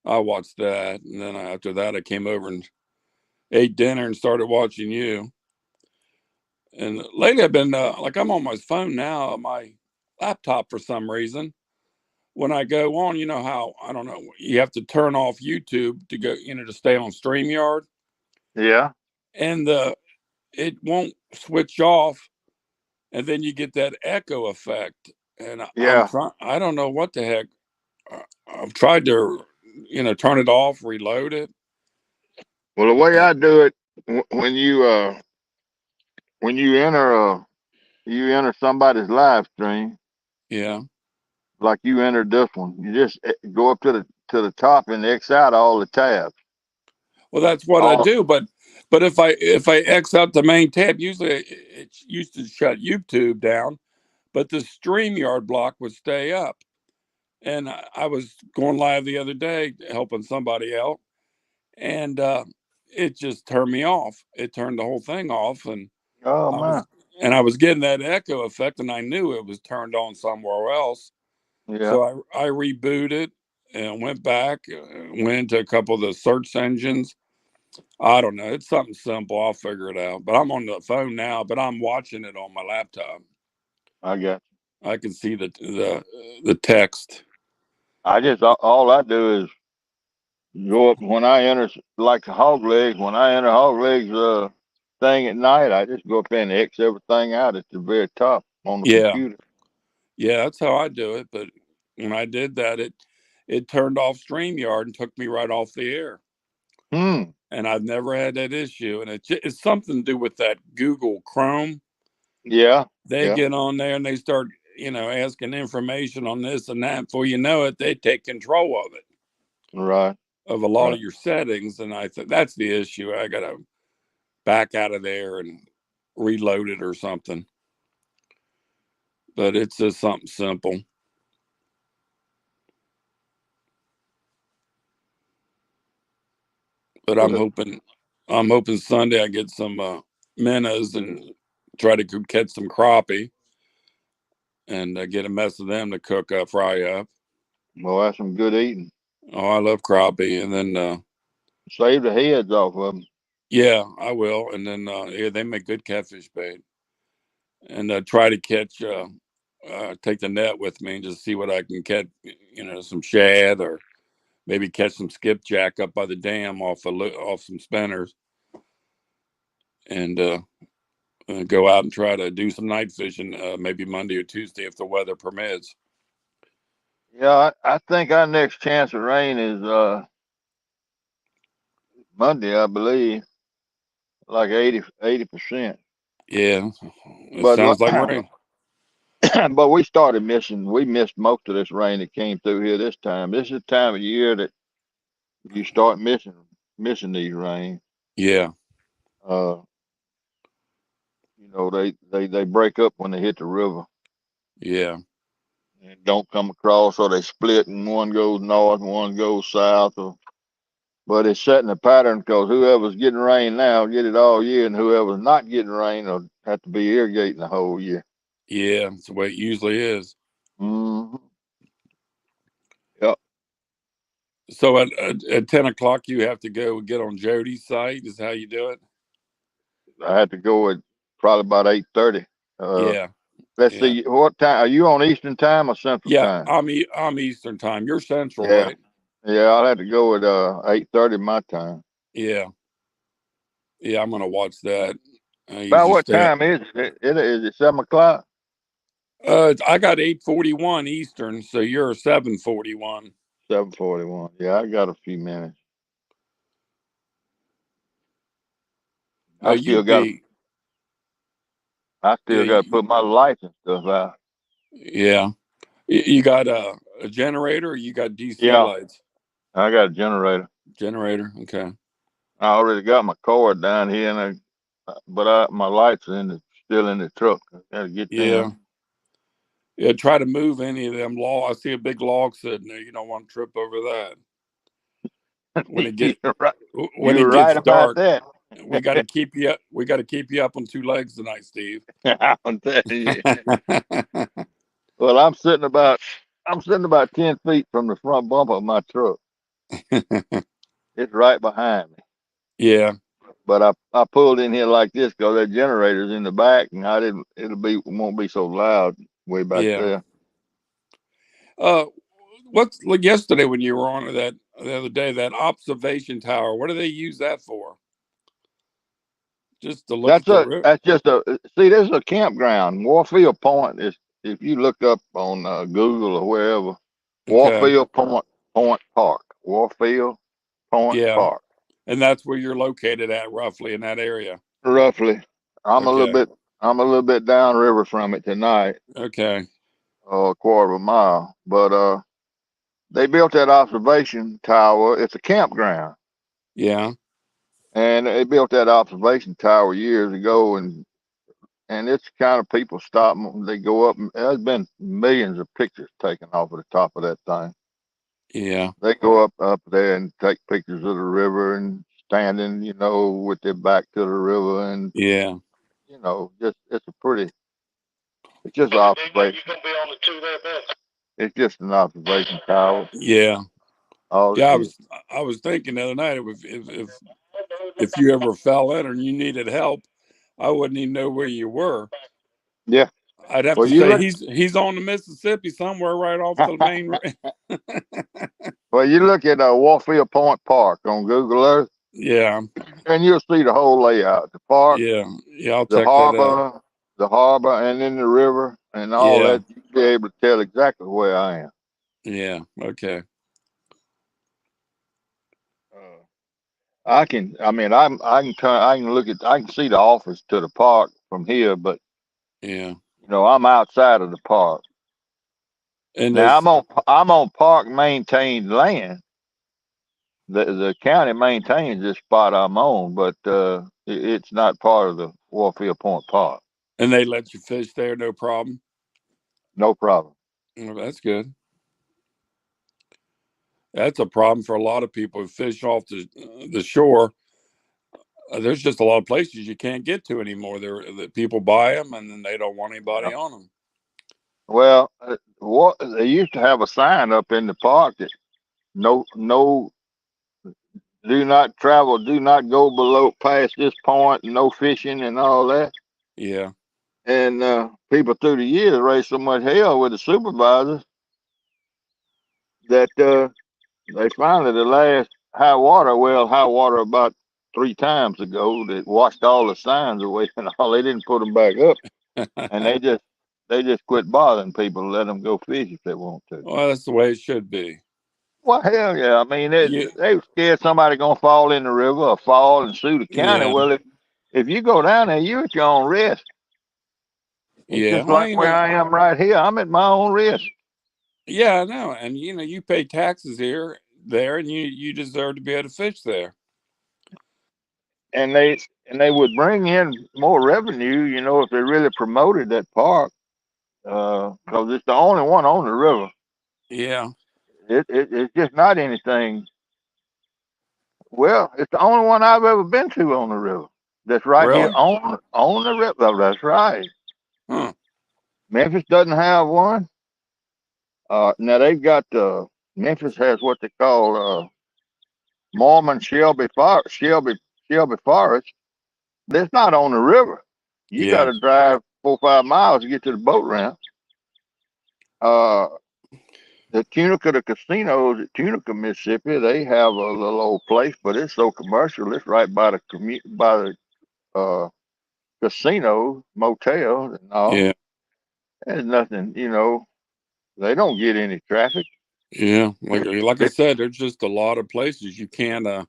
I watched that, and then after that, I came over and ate dinner and started watching you. And lately, I've been like I'm on my phone now, my laptop for some reason. When I go on, you know how I don't know, you have to turn off YouTube to go, to stay on StreamYard, Yeah. and it won't switch off, and then you get that echo effect. And I'm Yeah. trying, I don't know what the heck. I've tried to, turn it off, reload it. Well, the way And I do it, when you enter somebody's live stream, yeah, like you entered this one, you just go up to the top and X out all the tabs. well, that's what I All do. But if I X out the main tab, usually it used to shut YouTube down, but the StreamYard block would stay up. And I was going live the other day helping somebody out, and it just turned me off. It turned the whole thing off, and oh I man. was I was getting that echo effect, and I knew it was turned on somewhere else. Yeah. So I rebooted and went back, went into a couple of the search engines. I don't know. It's something simple. I'll figure it out. But I'm on the phone now, but I'm watching it on my laptop. I got I can see the text. I just all I do is go up when I enter like the hog legs. When I enter hog legs thing at night, I just go up there and X everything out at the very top on the Yeah, computer. yeah, that's how I do it. But when I did that, it turned off StreamYard and took me right off the air. Hmm. And I've never had that issue. And it's something to do with that Google Chrome. Yeah. They Yeah. get on there and they start, asking information on this and that. Before you know it, they take control of it, Right. of a lot Right. of your settings. And I thought that's the issue. I got to back out of there and reload it or something. But it's just something simple. But But I'm hoping Sunday I get some minnows and try to catch some crappie and get a mess of them to cook up, fry up. well, that's some good eating. Oh, I love crappie. And then, Save the heads off of them. yeah, I will. And then, yeah, they make good catfish bait. And try to catch, take the net with me and just see what I can catch, some shad or maybe catch some skipjack up by the dam off some spinners and go out and try to do some night fishing, maybe Monday or Tuesday if the weather permits. Yeah, I think our next chance of rain is Monday, I believe, like 80%. Yeah, it But sounds like rain. but we missed most of this rain that came through here this time. This is the time of year that you start missing these rains. Yeah, Uh, they break up when they hit the river yeah, and don't come across, or they split and one goes north and one goes south. But it's setting a pattern because whoever's getting rain now get it all year, and whoever's not getting rain will have to be irrigating the whole year. yeah. It's the way it usually is. Hmm. Yep. So at 10 o'clock, you have to go get on Jody's site. Is how you do it? I had to go at probably about 8:30. Uh, Yeah, let's yeah, see, what time are you on Eastern time or Central yeah. time? I'm Eastern time. You're Central, Yeah, right? yeah. I'll have to go at 8:30 my time. Yeah, yeah. I'm gonna watch that. I About usually what stay. time is it? Is it 7 o'clock? I got 8:41 Eastern, so you're 7:41. 7:41. Yeah, I got a few minutes. No, I still you'd got be. I Yeah, still got to put my lights and stuff out. yeah. You got a generator. Or you got DC Yeah, lights. I got a generator. Generator. Okay. I already got my cord down here, and my lights are still in the truck. I gotta get Yeah. them. Yeah. Try to move any of them log. I see a big log sitting there. You don't want to trip over that when it get You're right. when You're it right gets about dark. that. We got to keep you up. We got to keep you up on two legs tonight, Steve. I'm telling you. Well, I'm sitting about 10 feet from the front bumper of my truck. It's right behind me. Yeah. But I pulled in here like this because that generator's in the back, and I didn't. Won't be so loud way back Yeah. there. Uh, what's like yesterday when you were on that the other day, that observation tower? What do they use that for? Just to look at the river? That's just a see. This is a campground. Warfield Point is if you look up on Google or wherever. Okay. Point Park. Warfield Point Yeah. Park. And that's where you're located at, roughly in that area. Roughly, I'm a little Okay. bit. I'm a little bit downriver from it tonight, Okay. a quarter of a mile. But they built that observation tower. It's a campground, Yeah. and they built that observation tower years ago, and it's the kind of people stop. They go up. There's been millions of pictures taken off of the top of that thing. Yeah. They go up there and take pictures of the river and standing, with their back to the river, and Yeah. just it's a pretty. It's just an observation. It's just an observation tower. Yeah. All Yeah. it is. I was thinking the other night if you ever fell in and you needed help, I wouldn't even know where you were. Yeah. I'd have Well, to you say look. he's on the Mississippi somewhere right off the main. Well, you look at Warfield Point Park on Google Earth, Yeah, and you'll see the whole layout: the park, yeah, yeah. I'll the check that out. harbor, and then the river, and all Yeah, that. You'll be able to tell exactly where I am. yeah. Okay. Uh, I can. I mean, I can turn. I can look at. I can see the office to the park from here, but Yeah, I'm outside of the park. and Now there's I'm on park maintained land. The county maintains this spot I'm on, but it's not part of the Warfield Point Park. and they let you fish there, no problem. No problem. Well, that's good. That's a problem for a lot of people who fish off the shore. There's just a lot of places you can't get to anymore. There, that people buy them, and then they don't want Yeah. anybody on them. Well, what they used to have a sign up in the park that no, do not travel, do not go below past this point, no fishing and all that. Yeah, And people through the years raised so much hell with the supervisors that they finally the last high water about 3 times ago that washed all the signs away and all. They didn't put them back up, and they just quit bothering people, let them go fish if they want to. well, that's the way it should be. Well, hell yeah. I mean, Yeah, they were scared somebody gonna fall in the river or fall and sue the county. yeah, Well, if you go down there, you're at your own risk. It's yeah. just Well, like where I am right here. I'm at my own risk. yeah, I know, and you pay taxes here, there, and you deserve to be able to fish there. And they would bring in more revenue, if they really promoted that park, because it's the only one on the river. Yeah, It's just not anything. Well, it's the only one I've ever been to on the river. That's right here really? on the river. Oh, that's right. Huh? Memphis doesn't have one. Now they've got Memphis has what they call Mormon Shelby Forest. That's not on the river. You got Yeah, to drive 4 or 5 miles to get to the boat ramp. Uh, the Tunica, the casinos at Tunica, Mississippi, they have a little old place, but it's so commercial. It's right by the casino, motel, and all. yeah, There's nothing, they don't get any traffic. yeah. Like I Vic, said, there's just a lot of places you can't go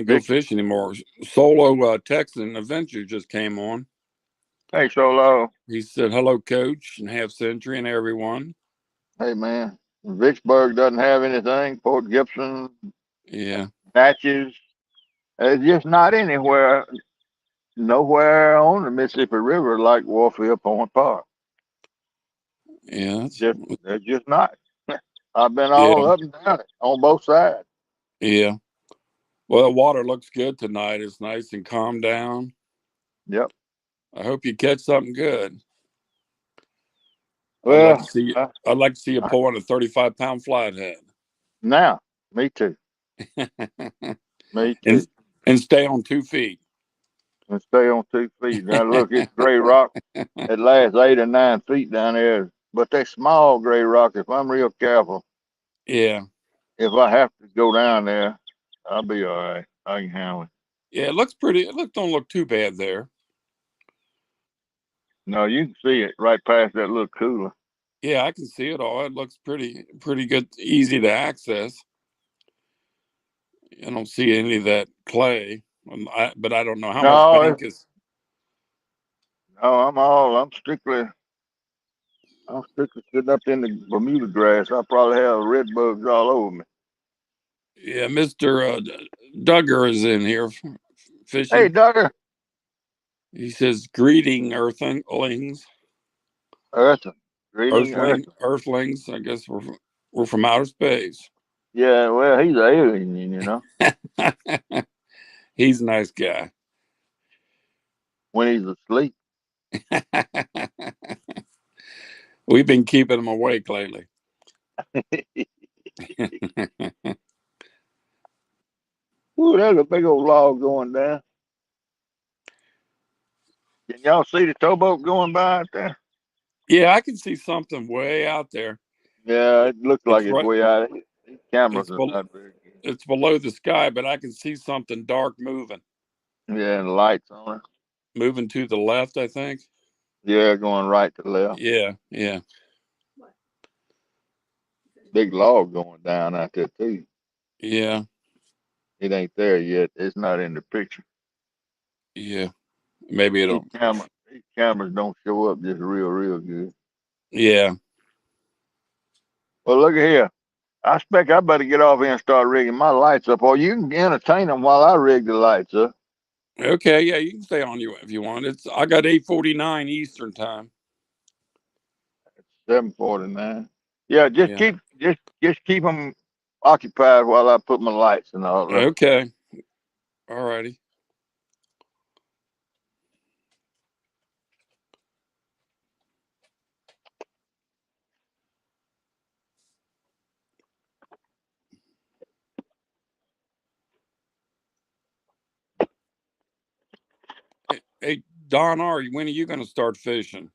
Vic, fish anymore. Solo Texan Adventure just came on. hey, Solo, He said hello, Coach, and Half Century, and everyone. hey, man, Vicksburg doesn't have anything. Port Gibson, Yeah, Natchez, it's just not anywhere, nowhere on the Mississippi River like Warfield Point Park. yeah, Just, they're just not. I've been yeah, all up and down it on both sides. yeah. Well, the water looks good tonight. It's nice and calm down. Yep. I hope you catch something good. I'd like to Well, see. I'd like to see you pull on a 35-pound flathead, now, me too. Me and too. and stay on 2 feet. And stay on 2 feet. Now look, it's gray rock. It lasts 8 or 9 feet down there. But they small gray rock. If I'm real careful, Yeah, if I have to go down there, I'll be all right. I can handle it. yeah. It looks pretty. Don't look too bad there. No, you can see it right past that little cooler. Yeah, I can see it all. It looks pretty good, easy to access. I don't see any of that clay, but I don't know how much No, bank is. no, I'm strictly sitting up in the Bermuda grass. I probably have red bugs all over me. Yeah, Mister Duggar is in here Hey, fishing. Duggar. He says, "Greeting, Earthlings, Eartha. Greeting, Eartha. Earthlings. I guess we're from outer space." Yeah, well, he's an alien. He's a nice guy. When he's asleep. We've been keeping him awake lately. Ooh, there's a big old log going down. Can y'all see the towboat going by out there? Yeah, I can see something way out there. Yeah, It, it looks like it's it's right. way out. These cameras It's are not very good. it's below the sky, but I can see something dark Yeah, and the lights on it. moving to the left. I think. Yeah, going right to left. Yeah, yeah, Big log going down out there too. yeah, It ain't there yet. It's not in the picture. yeah. Maybe it'll. These cameras don't show up just real good. Yeah. Well, look at here. I expect I better get off here and start rigging my lights up, or you can entertain them while I rig the lights up. Okay. Yeah, you can stay on you if you want. I got 8:49 Eastern time. 7:49. Yeah, Yeah. just keep them occupied while I put my lights and all up. Okay. All righty. Hey, Don R, when are you going to start fishing?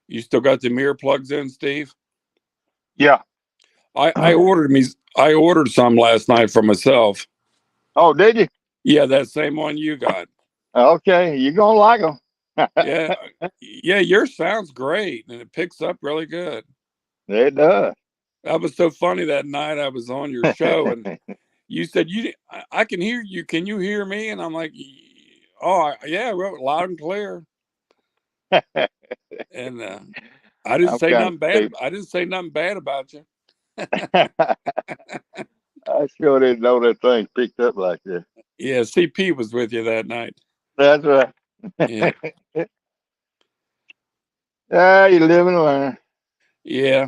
You still got the mirror plugs in, Steve? Yeah. I ordered some last night for myself. Oh, did you? Yeah, that same one you got. Okay, you gonna like them. Yeah, yeah, yours sounds great and it picks up really good. It does. That was so funny that night I was on your show and you said I can hear you. Can you hear me? And I'm like, oh yeah, well, loud and clear. And I didn't I'm say kind of nothing bad. stupid. I didn't say nothing bad about you. I sure didn't know that thing picked up like that. Yeah, CP was with you that night. That's right. Yeah, Ah, you live and learn. Yeah,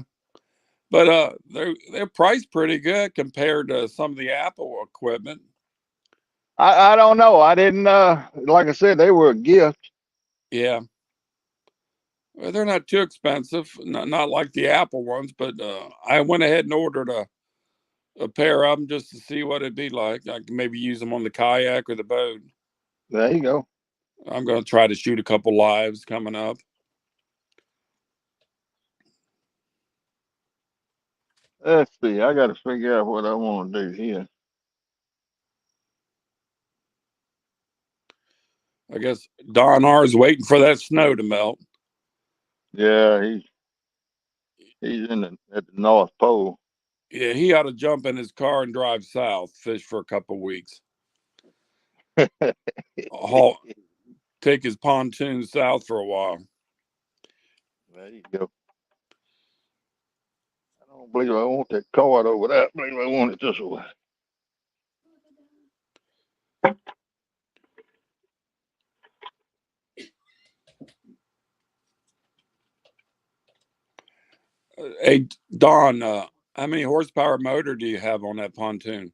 but they're priced pretty good compared to some of the Apple equipment. I don't know. I didn't like I said, they were a gift. Yeah, well, they're not too expensive, not like the Apple ones. But I went ahead and ordered a pair of them just to see what it'd be like. I can maybe use them on the kayak or the boat. There you go. I'm going to try to shoot a couple lives coming up. Let's see. I got to figure out what I want to do here. I guess Don R is waiting for that snow to melt. Yeah, he's in at the North Pole. Yeah, he ought to jump in his car and drive south, fish for a couple weeks. Haul, take his pontoon south for a while. There you go. I don't believe I want that card over there. I believe I want it this way. Hey, Don, how many horsepower motor do you have on that pontoon?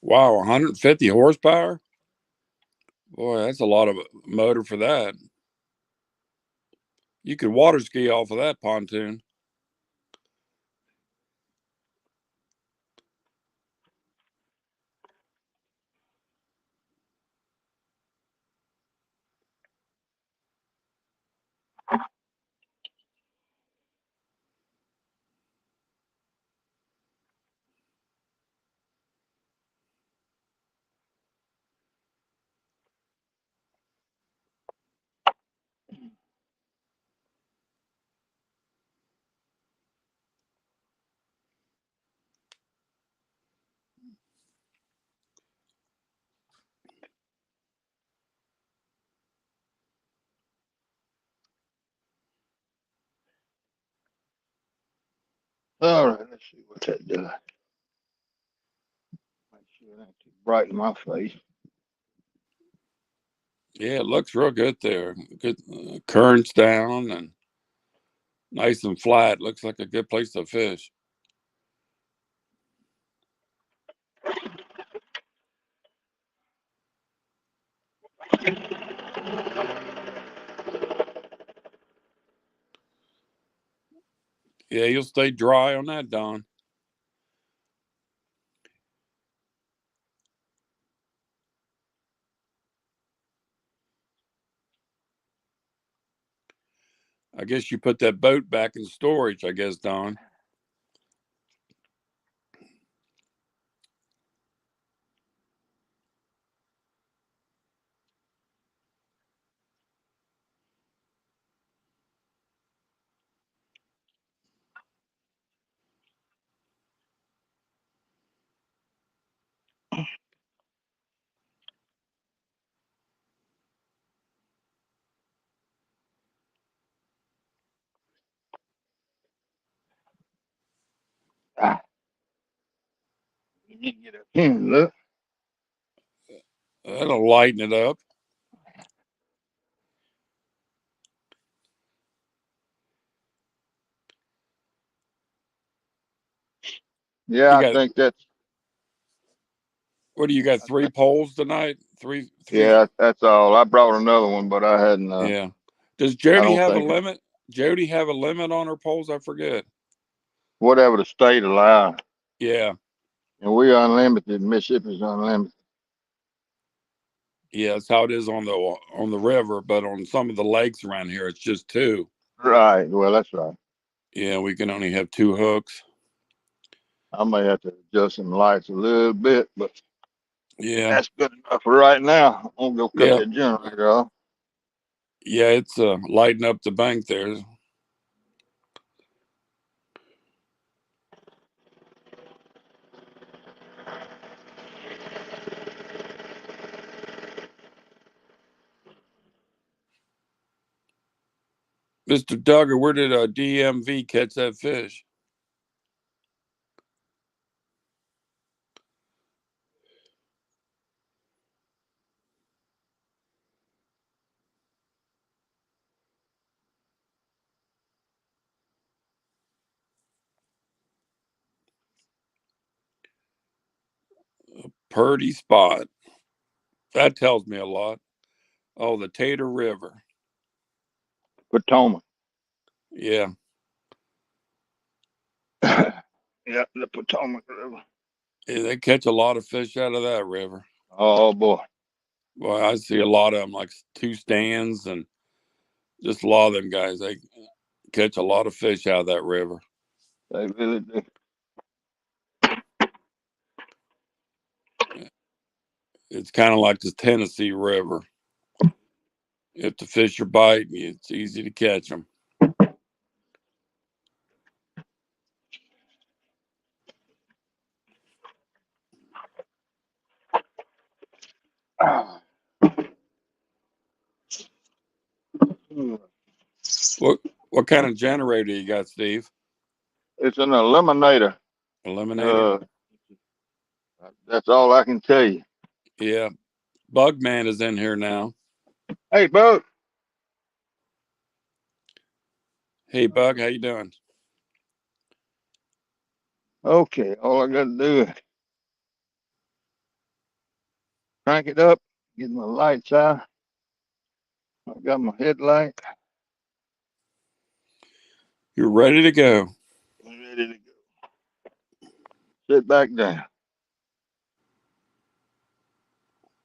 Wow, 150 horsepower? Boy, that's a lot of motor for that. You could water ski off of that pontoon. All right, let's see what that does. Make sure it ain't too bright in my face. Yeah, it looks real good there. Good currents down and nice and flat. Looks like a good place to fish. Yeah, you'll stay dry on that, Don. I guess you put that boat back in storage, I guess, Don. Ah, you get up here and look. That'll lighten it up. Yeah, You I got think that's What do you got? 3 poles tonight? Three. Yeah, that's all. I brought another one, but I hadn't. Yeah. Does I Jody don't have a think limit? Jody have a limit on her poles? I forget. whatever the state allows, Yeah. and we unlimited. Mississippi's unlimited. Yeah, that's how it is on the river, but on some of the lakes around here, it's just two. Right. Well, that's right. Yeah, we can only have 2 hooks. I may have to adjust some lights a little bit, but Yeah. that's good enough for right now. I'm gonna go cut Yeah. that generator off. Yeah, it's lighting up the bank there. Mr. Duggar, where did DMV catch that fish? Purdy spot. That tells me a lot. Oh, the Tater River. Potomac. Yeah. Yeah, the Potomac River. Yeah, they catch a lot of fish out of that river. Oh boy, Well, I see a lot of them, like 2 stands, and just a lot of them guys. They catch a lot of fish out of that river. they really do. It's kind of like the Tennessee River. If the fish are biting you, it's easy to catch them. What what kind of generator you got, Steve? It's an eliminator. Eliminator? Uh, that's all I can tell you. Yeah. Bugman is in here now. Hey, Bug. Hey, Bug, how you doing? Okay, all I got to do is crank it up, get my lights out. I got my headlight. You're ready to go. I'm ready to go. Sit back down.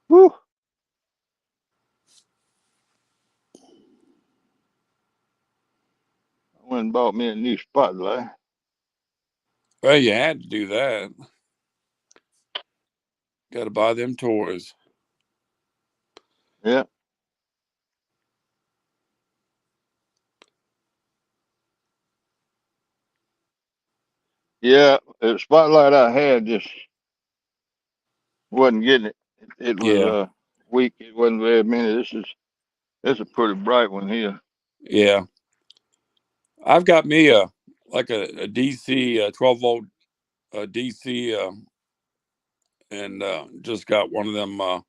Whew. I went and bought me a new spotlight. Well, you had to do that. Got to buy them toys. Yeah. Yeah, the spotlight I had just wasn't getting it. It was Yeah. weak. It wasn't very many. This is a pretty bright one here. Yeah. I've got me a DC 12-volt DC and just got one of them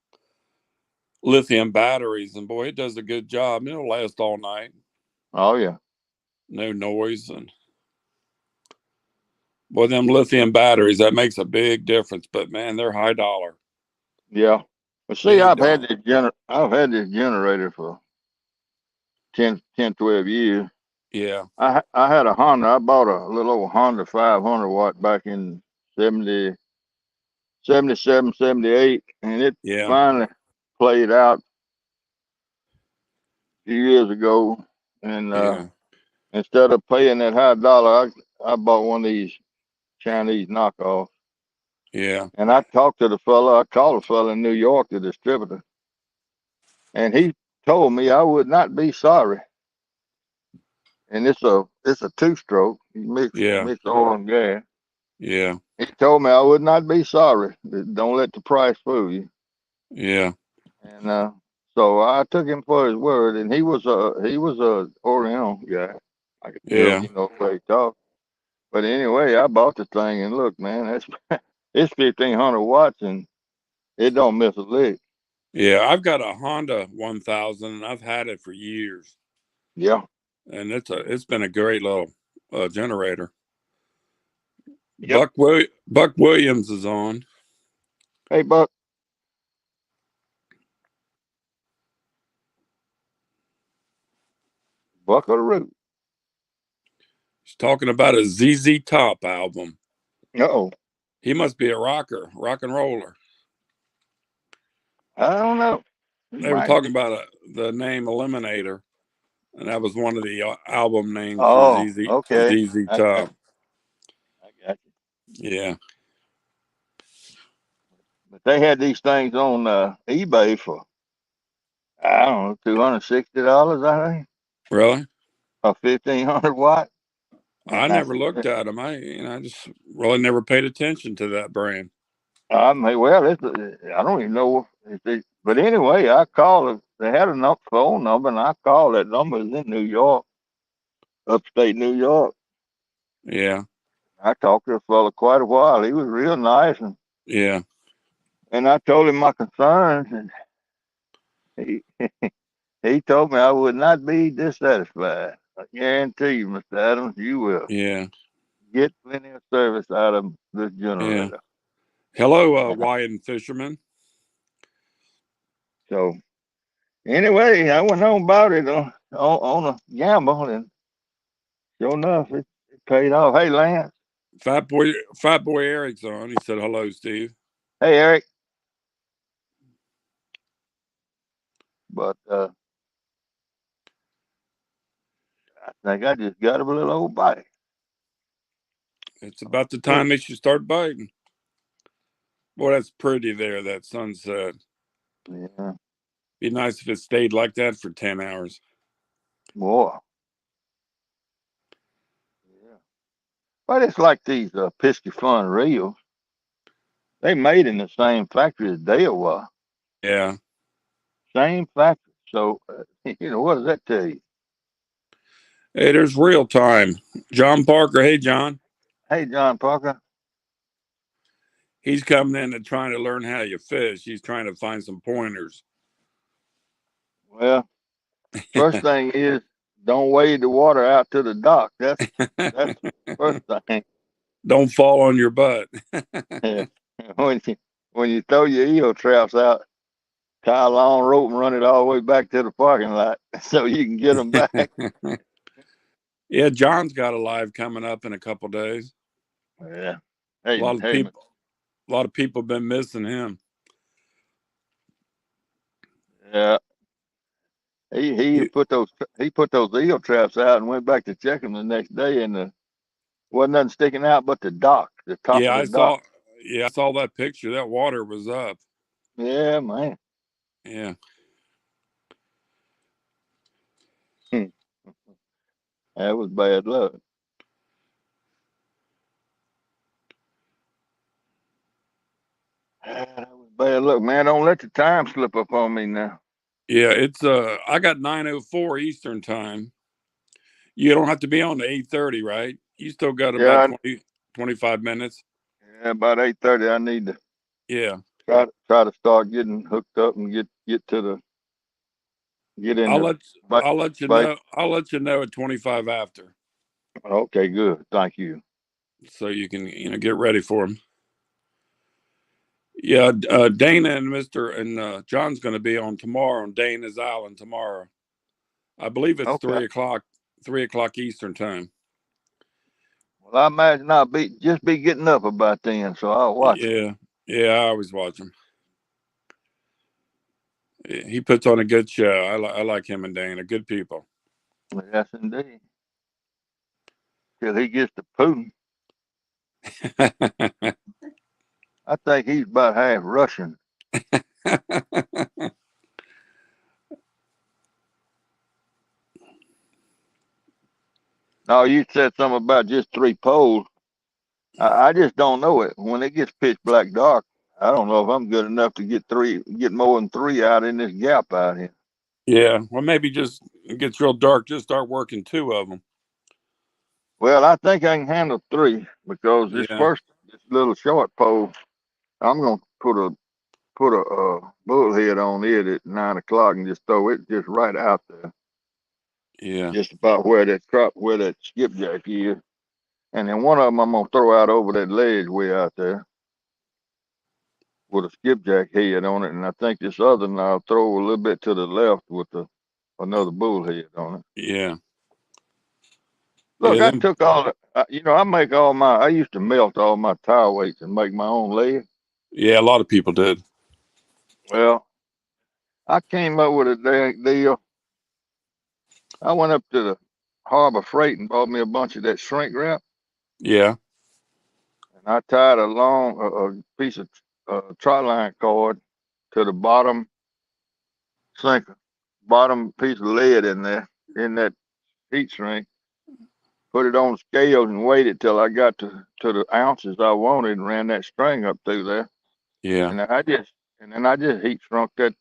lithium batteries, and boy, it does a good job. It'll last all night. Oh yeah. No noise, and boy, them lithium batteries, that makes a big difference. But man, they're high dollar. Yeah. Well, see, Big dollar. I've had this generator for 12 years. Yeah. I had a Honda. I bought a little old Honda 500 watt back in 70, 77, 78, and it Yeah. finally played out a few years ago. And Yeah. instead of paying that high dollar, I bought one of these Chinese knockoffs. Yeah. And I talked to the fella. I called the fella in New York, the distributor, and he told me I would not be sorry. And it's a two stroke. You Yeah. mix oil and gas. Yeah. He told me I would not be sorry. Don't let the price fool you. Yeah. And so I took him for his word. And he was a Oriental guy. I could tell, Yeah. the way he talked. But anyway, I bought the thing, and look, man, that's it's 1,500 watts, and it don't miss a lick. Yeah. I've got a Honda 1000, and I've had it for years, Yeah. and it's been a great little generator. Yep. Buck Williams is on. Hey, Buck, Buck of the Root. He's talking about a ZZ Top album. Uh-oh. He must be a rocker, rock and roller. I don't know. He They were might be. talking about the name Eliminator, and that was one of the album names for Oh, okay. ZZ I got Top. you. I got you. Yeah, But they had these things on eBay for, I don't know, $260, I think, really. or 1,500 watt. I And I never said, looked at them. I just really never paid attention to that brand. I mean, well, I don't even know if they, but anyway, I called. They had a phone number, and I called that number. It's in New York, upstate New York. Yeah, I talked to the fella quite a while. He was real nice, yeah, and I told him my concerns, and he he told me I would not be dissatisfied. I guarantee you, Mr. Adams, you will yeah, get plenty of service out of this yeah. generator. Hello, Wyan Fisherman. So anyway, I went on about it on a gamble, and sure enough, it paid off. Hey, Lance. Fat boy Eric's on. He said hello, Steve. Hey, Eric. But I think I just got him a little old bite. It's about the Good. time they should start biting. Boy, that's pretty there. That sunset. Yeah, Be nice if it stayed like that for 10 hours. boy. Yeah. But it's like these Piscifun reels. They made in the same factory as Dale was. Yeah. Same factory. So, what does that tell you? Hey, there's real time. John Parker. Hey, John. Hey, John Parker. He's coming in and trying to learn how you fish. He's trying to find some pointers. Well, first thing is don't wade the water out to the dock. That's first thing. Don't fall on your butt. when you when you throw your eel traps out, tie a long rope and run it all the way back to the parking lot so you can get them back. Yeah, John's got a live coming up in a couple days. Yeah. A Hey, lot of hey, people, a lot of people have been missing him. yeah. He He, put those eel traps out and went back to check them the next day, and wasn't nothing sticking out but the dock, the top yeah, of the I dock. saw. Yeah, I saw that picture. That water was up. Yeah, man. Yeah, That was bad luck. That was bad luck, man. Don't let the time slip up on me now. yeah. It's I got 9:04 Eastern time. You don't have to be on to 8:30, right? You still got about Yeah, 20, 25 minutes. yeah. About 8:30, I need to Yeah, try to start getting hooked up and get I'll into let bite. I'll let you bite. know. I'll let you know at 25 after, Okay, good. Thank you. so you can get ready for them. Yeah, Dana and Mister and John's going to be on tomorrow on Dana's Island tomorrow. I believe it's Okay. 3 o'clock, 3 o'clock Eastern time. Well, I imagine I'll be getting up about then, so I'll watch it. Yeah, yeah. I always watch him. He puts on a good show. I like him and Dana. Good people. Yes, indeed. Till he gets to Putin. I think he's about half Russian. No, you said something about just 3 poles. I just don't know it. When it gets pitch black dark, I don't know if I'm good enough to get more than three out in this gap out here. Yeah. Well, maybe just it gets real dark. Just start working two of them. Well, I think I can handle three because Yeah. this little short pole, I'm gonna put a bullhead on it at 9 o'clock and just throw it just right out there, Yeah. just about where that skipjack is. And then one of them I'm gonna throw out over that ledge way out there. with a skipjack head on it, and I think this other one I'll throw a little bit to the left with another bullhead on it. Yeah. Look, Yeah. I Them. took all the, I make all my, I used to melt all my tire weights and make my own lead. Yeah. A lot of people did. Well, I came up with a dang deal. I went up to the Harbor Freight and bought me a bunch of that shrink wrap, Yeah. and I tied a long a piece of tri-line cord to the sinker, bottom piece of lead in there, in that heat shrink. Put it on scales and waited till I got to the ounces I wanted and ran that string up through there. Yeah. And then I just heat shrunk that.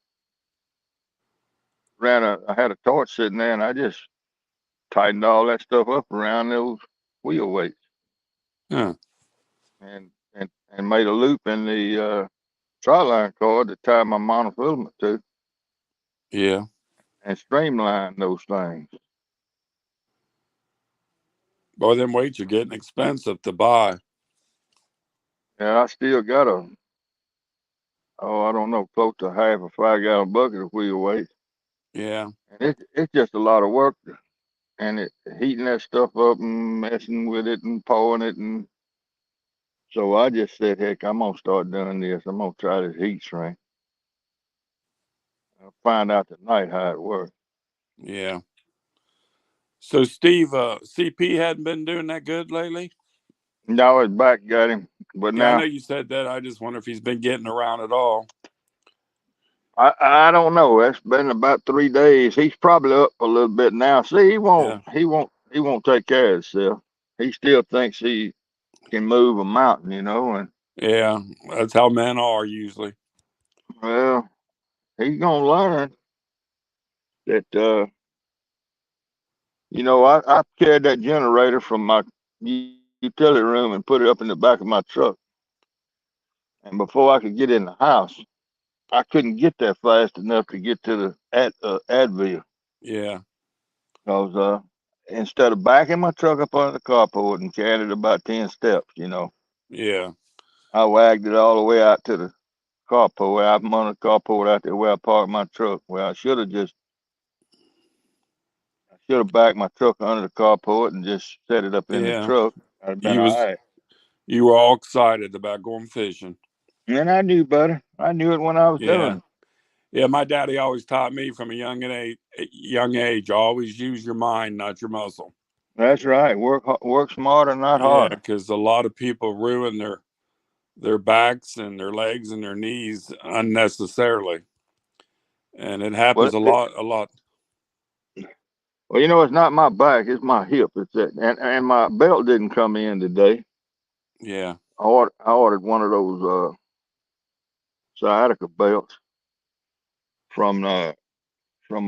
I had a torch sitting there, and I just tightened all that stuff up around those wheel weights, Huh. and made a loop in the tri-line cord to tie my monofilament to, Yeah. and streamline those things. Boy, them weights are getting expensive to buy. And I still got I don't know, close to half a 5 gallon bucket of wheel weights, Yeah. and it's just a lot of work, and heating that stuff up and messing with it and pouring it, and so I just said, heck, I'm gonna start doing this. I'm gonna try this heat shrink. I'll find out tonight how it works. Yeah. So Steve, CP hadn't been doing that good lately. Now his back got him, but Yeah, I know now you said that. I just wonder if he's been getting around at all. I don't know. It's been about 3 days. He's probably up a little bit now. See, Yeah. he won't take care of himself. He still thinks he can move a mountain, and Yeah. That's how men are usually. well, he's gonna learn that. I carried that generator from my utility room and put it up in the back of my truck. And before I could get in the house, I couldn't get there fast enough to get to the Advil. Yeah. Because instead of backing my truck up under the carport and carrying it about 10 steps, Yeah. I wagged it all the way out to the carport. I'm on the carport out there where I parked my truck. Well, I should have backed my truck under the carport and just set it up in the Yeah. truck. I'd have been You all was right. you were all excited about going fishing. And I knew better. I knew it when I was doing Yeah. it. Yeah. My daddy always taught me from a young age, always use your mind, not your muscle. That's right. Work smarter, not Yeah, harder. because a lot of people ruin their backs and their legs and their knees unnecessarily, and it Well, happens a lot. A lot. it's not my back. It's my hip. It's that, and my belt didn't come in today. Yeah. I ordered one of those sciatica belts from uh from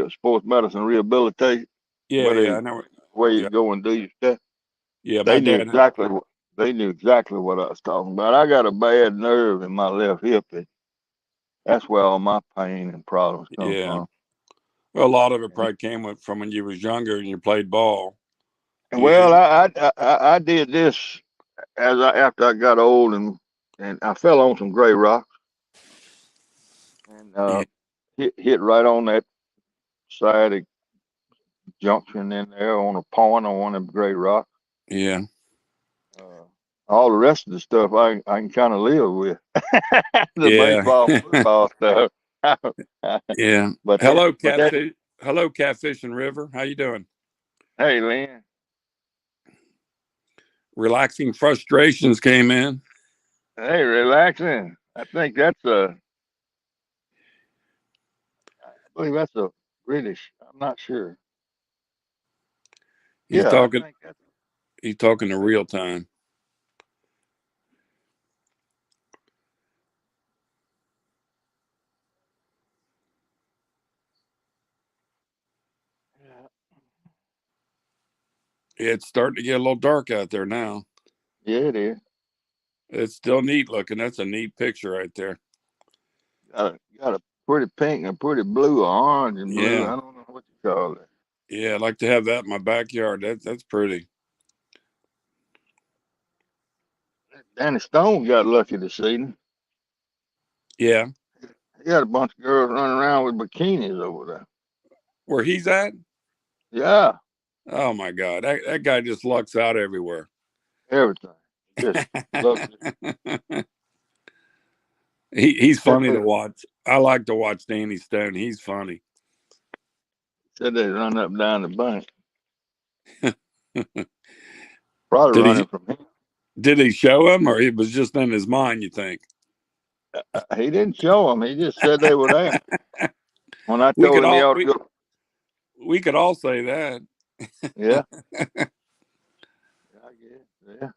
sports medicine rehabilitation, Yeah. where Yeah. they I know. where you Yeah. go and do your stuff. Yeah. My They knew dad. exactly what I was talking about. I got a bad nerve in my left hip. That's where all my pain and problems come Yeah. from. Well, a lot of it probably came from when you was younger and you played ball. And well, You. I did this after I got old and I fell on some gray rocks and Yeah. hit right on that sciatic junction in there on a point on one of them gray rocks. Yeah. Uh, all the rest of the stuff I can kind of live with. The Yeah. baseball, football stuff. Yeah. but that, Hello, but that, catfish. Hello, catfish and river. How you doing? hey, Lynn, Relaxing frustrations came in. hey, relaxing. I believe that's a British. I'm not sure. He's Yeah, I talking. think that's. He's talking to real time. Yeah, It's starting to get a little dark out there now. yeah, it is. It's still neat looking. That's a neat picture right there. Got a pretty pink and a pretty blue, or orange and blue. Yeah. I don't know what you call it. Yeah. I'd like to have that in my backyard. That's pretty. Danny Stone got lucky this evening. Yeah. He had a bunch of girls running around with bikinis over there. Where he's at? Yeah, Oh my God. That guy just lucks out everywhere. everything. Just look, He's said funny they, to watch. I like to watch Danny Stone. He's funny. said they run up and down the bank. Probably Did he running from him. did he show him, or it was just in his mind, you think? He didn't show them. He just said they were there. When I We told could him he all ought to go, we could all say that. yeah, I guess, yeah.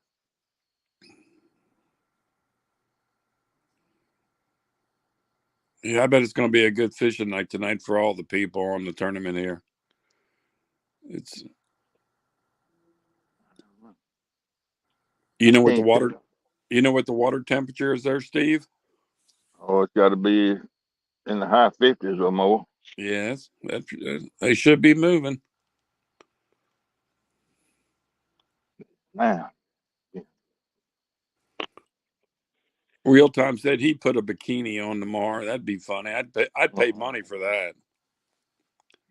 Yeah, I bet it's going to be a good fishing night tonight for all the people on the tournament here. It's you I know what the can't water tell. you know what the water temperature is there, Steve? Oh, it's got to be in the high 50s or more. Yes, they should be moving. Man, Real time said he'd put a bikini on tomorrow. That'd be funny. I'd pay money for that.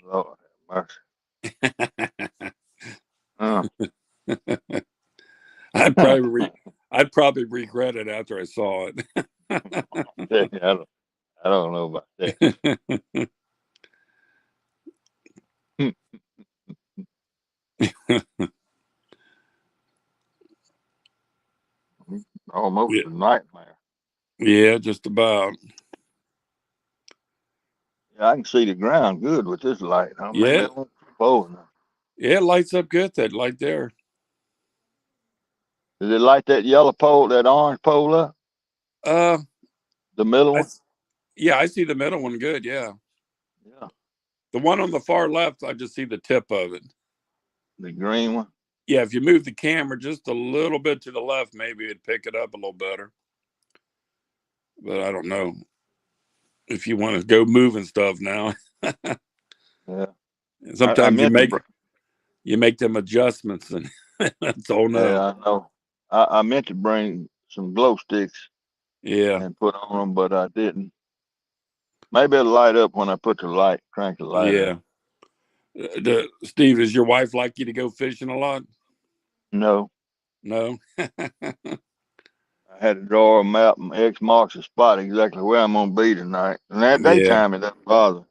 Lord have mercy. I'd probably I'd probably regret it after I saw I don't know about that. it. Almost Yeah, a nightmare. yeah, just about. Yeah, I can see the ground good with this light. Oh, maybe Yeah, I won't trip over now. yeah, it lights up good. That light there. Does it light that yellow pole, that orange pole up? Uh, The middle I one? yeah, I see the middle one good. Yeah, Yeah. the one on the far left, I just see the tip of it. The green one? Yeah, if you move the camera just a little bit to the left, maybe it'd pick it up a little better. But I don't know if you want to go moving stuff now. Yeah. I Sometimes meant to, you make them adjustments, and that's all no. yeah, I know. I meant to bring some glow sticks Yeah, and put on them, but I didn't. Maybe it'll light up when I put the light, crank the light yeah. on. Steve, does your wife like you to go fishing a lot? No. No. I had to draw a map and X marks the spot exactly where I'm gonna be tonight. And at Yeah, daytime it doesn't bother.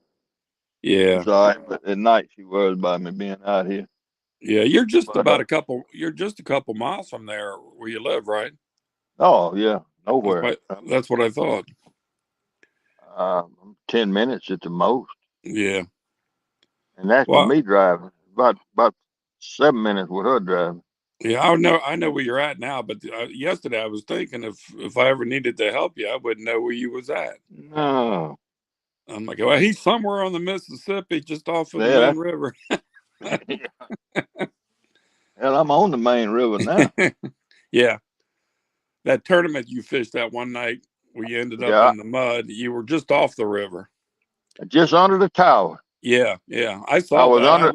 yeah, It's all right, but at night she worries about me being out here. yeah. But You're just a couple miles from there where you live, right? oh yeah, nowhere. That's what I thought. 10 minutes at the most, Yeah. and that's with Well, me driving. About 7 minutes with her driving. yeah. I know where you're at now. But yesterday I was thinking if I ever needed to help you, I wouldn't know where you was at. No, I'm like, well, he's somewhere on the Mississippi, just off of the yeah, main river. hell, I'm on the main river now. Yeah. That tournament you fished that one night where you ended up Yeah, in the mud, you were just off the river. just under the tower. Yeah, yeah. I I saw was that. under.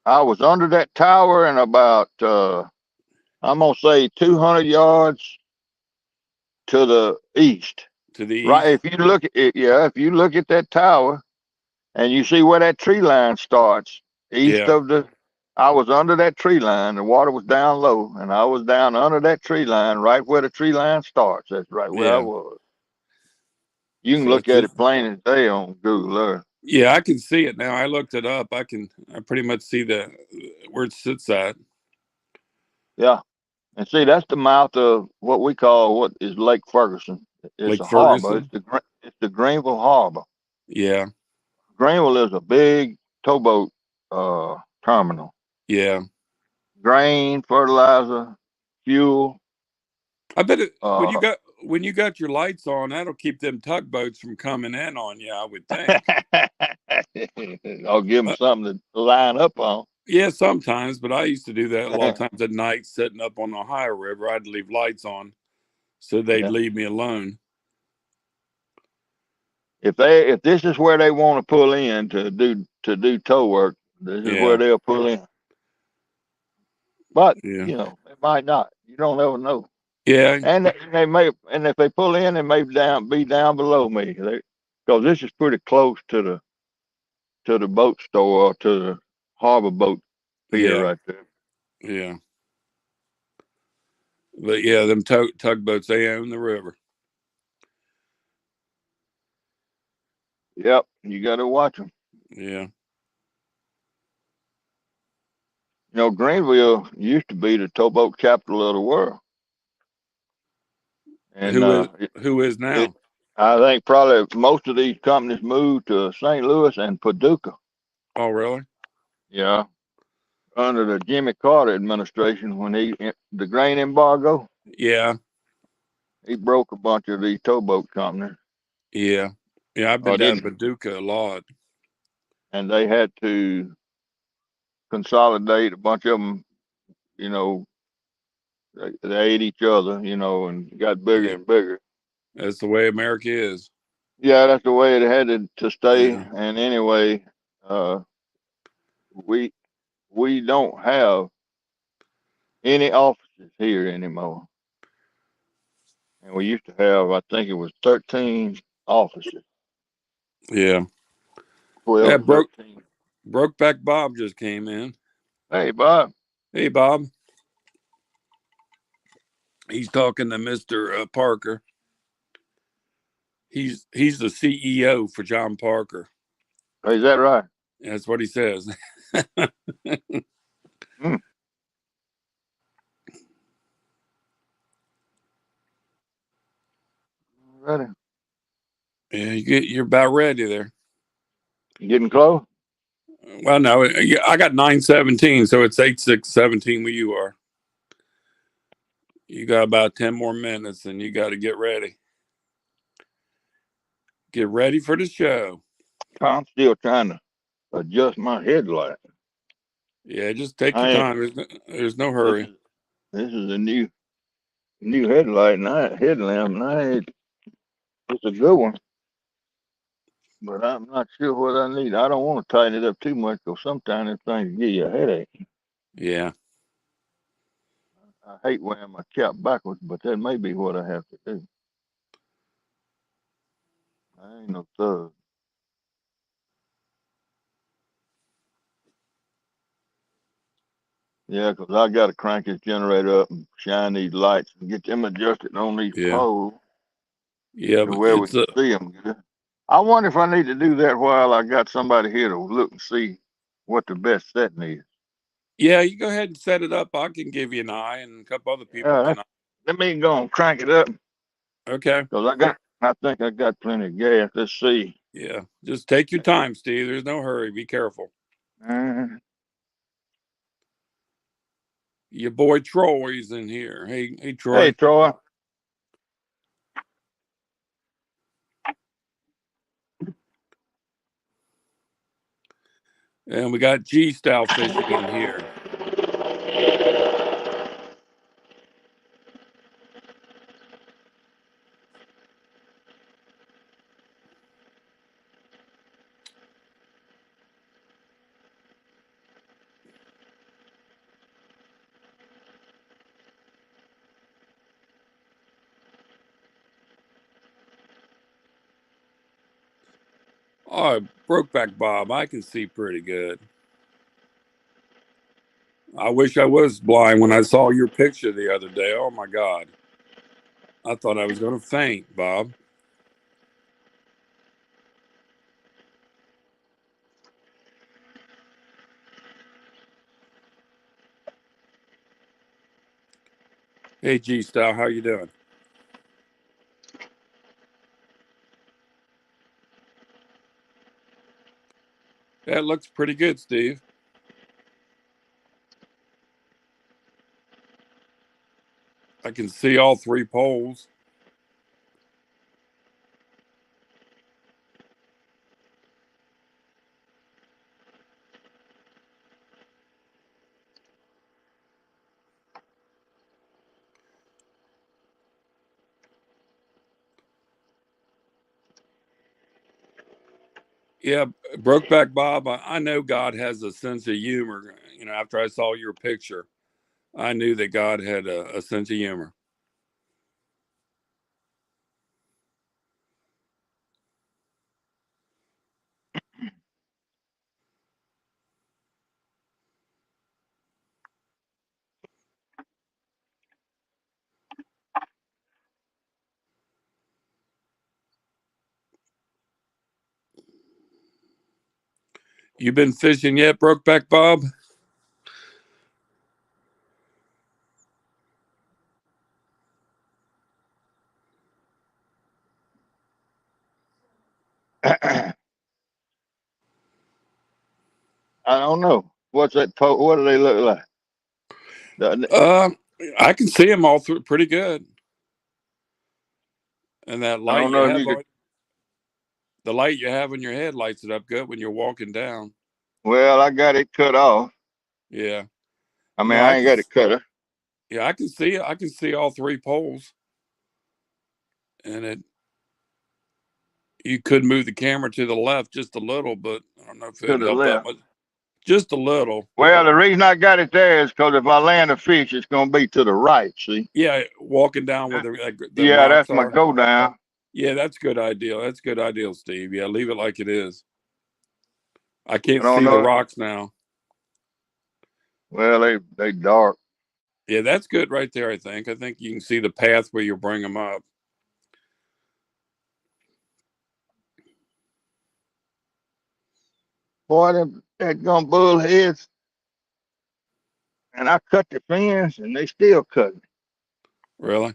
I was under that tower and about I'm gonna say 200 yards to the east. To the Right, east. if you look at it, yeah, if you look at that tower and you see where that tree line starts, east Yeah, of the, I was under that tree line. The water was down low, and I was down under that tree line, right where the tree line starts. That's right where I yeah. was. You can So look it's at just it plain as day on Google Earth. yeah, I can see it now. I looked it up. I pretty much see the where it sits at. Yeah, and see that's the mouth of what we call what is Lake Ferguson. It's Lake a harbor. Ferguson. It's the Greenville Harbor. Yeah, Greenville is a big towboat uh, terminal. yeah. Grain, fertilizer, fuel. I bet it Uh, when you got your lights on, that'll keep them tugboats from coming in on you, I would think. I'll give them Uh, something to line up on. yeah, sometimes, but I used to do that a lot of times at night, sitting up on the Ohio River. I'd leave lights on so they'd Yeah. leave me alone. If this is where they want to pull in to do tow work, this is where Yeah, they'll pull in. But yeah. it might not. You don't ever know. Yeah, And they may, and if they pull in, they may be down below me, because this is pretty close to the boat store or to the harbor boat pier yeah, right there. yeah. But yeah, them tugboats, they own the river. Yep, you got to watch them. Yeah. You know, Greenville used to be the towboat capital of the world, and Who is who is it now? I think probably most of these companies moved to St. Louis and Paducah. Oh, really? Yeah, under the Jimmy Carter administration, when the grain embargo, Yeah, he broke a bunch of these towboat companies, yeah, yeah. I've been or down to didn't, Paducah a lot. and they had to consolidate a bunch of them. You know, they ate each other. You know, and got bigger Yeah, and bigger. that's the way America is. Yeah, that's the way it had to stay. Yeah, And anyway, uh, we we don't have any offices here anymore. And we used to have, I think it was 13 offices, yeah. 12 Yeah, or 13. Brokeback Bob just came in. Hey, Bob. Hey, Bob. He's talking to Mister Parker. He's the CEO for John Parker. Is that right? That's what he says. Mm, ready. Yeah, you're about ready there. You getting close? Well, no, I got 9:17, so it's 8:17 where you are. You got about 10 more minutes, and you got to get ready. Get ready for the show. I'm still trying to adjust my headlight. Yeah, just take your I ain't, time. There's no this hurry. is this is a new headlight and headlamp, and it's a good one, but I'm not sure what I need. I don't want to tighten it up too much because sometimes them things give you a headache. Yeah, I hate wearing my cap backwards, but that may be what I have to do. I ain't no thug. Yeah, 'cause I got to crank this generator up and shine these lights and get them adjusted on these yeah, poles yeah. to But where we it's can see them good. I wonder if I need to do that while I got somebody here to look and see what the best setting is. yeah. You go ahead and set it up. I can give you an eye, and a couple other people Yeah, can. let me go and crank it up Okay. because I think I got plenty of gas. Let's see. Yeah, just take your time, Steve. There's no hurry. Be careful. Uh, Your boy Troy's in here. Hey, hey, Troy. Troy. And we got G style fishing in here. Oh, Brokeback Bob, I can see pretty good. I wish I was blind when I saw your picture the other day. Oh my God. I thought I was going to faint, Bob. Hey, G Style, how you doing? That looks pretty good, Steve. I can see all three poles. Yeah, Brokeback Bob, I know God has a sense of humor. After I saw your picture, I knew that God had a sense of humor. You been fishing yet, Brokeback Bob? I don't know. What's that? What do they look like? Uh, I can see them all through pretty good. And that I light don't you know if have you could. on the light you have in your head lights it up good when you're walking down. Well, I got it cut off. Yeah. I mean, No, I ain't got it cut off. yeah, I can see it. I can see all three poles. And it you could move the camera to the left just a little, but I don't know if To it'd the help that left. much. Just a little. Well, the reason I got it there is because if I land a fish, it's going to be to the right. See? Yeah, walking down where the Yeah, rocks that's my are. go down. Yeah, that's good idea. That's good idea, Steve. Yeah, leave it like it is. I I can't don't see the know. rocks now. Well, they dark. Yeah, that's good right there. I think you can see the path where you bring them up. Boy, them that gun bullheads, and I cut the fins, and they still cut me. Really?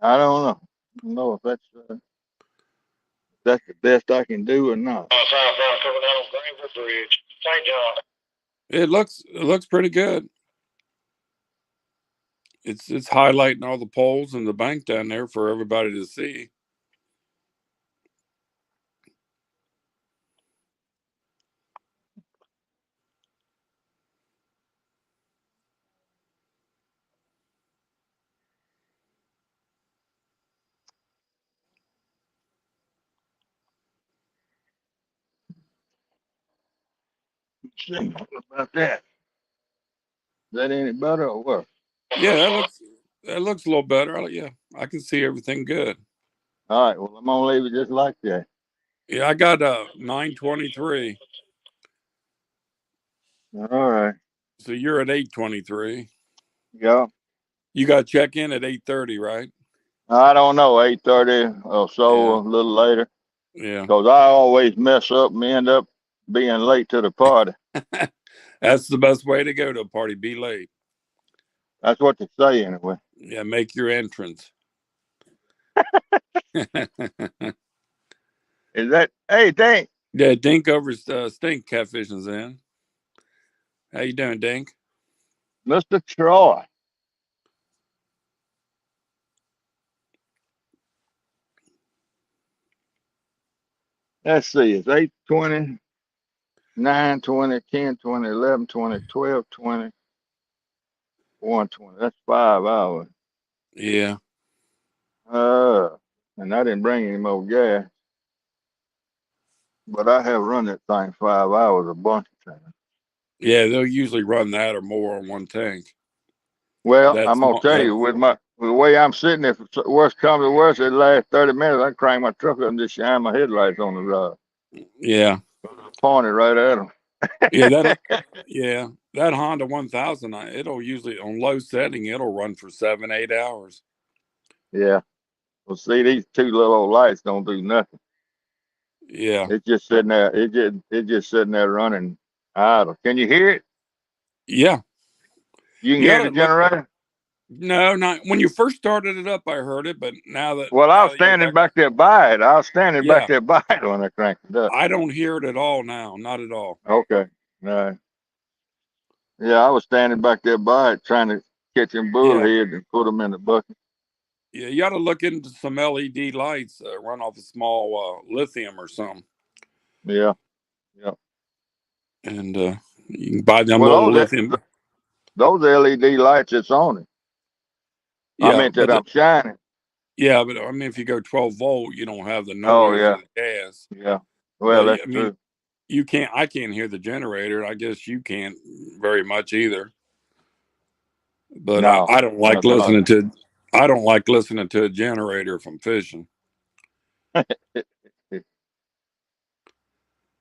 I don't know. I don't know if that's the best I can do or not. Southbound coming down on Greenwood Bridge. St. John. It looks pretty good. It's highlighting all the poles and the bank down there for everybody to see. See, what about that? Is that any better or what? Yeah, that looks a little better. Yeah, I can see everything good. All right. Well, I'm gonna leave it just like that. Yeah, I got a 923. All right. So you're at 823. Yeah. You got to check in at 8:30, right? I don't know, 8:30 or so, Yeah, a little later, yeah. because I always mess up and end up being late to the party. That's the best way to go to a party. Be late. That's what they say anyway. Yeah, make your entrance. Is that? Hey, thanks, Yeah, Dink over Stink catfishing's in. How you doing, Dink? Mr. Troy. Let's see. It's 8:20, 9:20, 10:20, 11:20, 12:20, 1:20. That's 5 hours. Yeah, Uh, and I didn't bring any more gas, but I have run that thing 5 hours a bunch of times. yeah. They'll usually run that or more on one tank. Well, That's I'm gonna tell that. you, with the way I'm sitting, if worst comes to worst, the last 30 minutes, I crank my truck up and just shine my headlights on the rod, Yeah, point it right at them. yeah. That Honda 1000. It'll usually on low setting. It'll run for 7-8 hours. Yeah. Well, see, these two little old lights don't do nothing. Yeah, It's just sitting there. It just sitting there running idle. Can you hear it? yeah. You can You ought hear to the look. generator. No, not when you first started it up. I heard it, but now that Well, I now was that you're standing back, back there by it. I was standing back yeah, there by it when I cranked it up. I don't hear it at all now. Not at all. Okay. All right. Yeah, I was standing back there by it trying to catch them Yeah, bullheads and put them in the bucket. yeah. You ought to look into some LED lights. Run off a small lithium or something, Yeah. Yeah. and you can buy them Well, little lithium. those LED lights that's on it. I Yeah, meant that I'm shining. but I mean, if you go 12 volt, you don't have the Oh noise of yeah, the gas. yeah. Well, But that's I mean, true. you can't. I can't hear the generator. I guess you can't very much either. But No, I don't no, like God, listening no. to. I don't like listening to a generator if I'm fishing.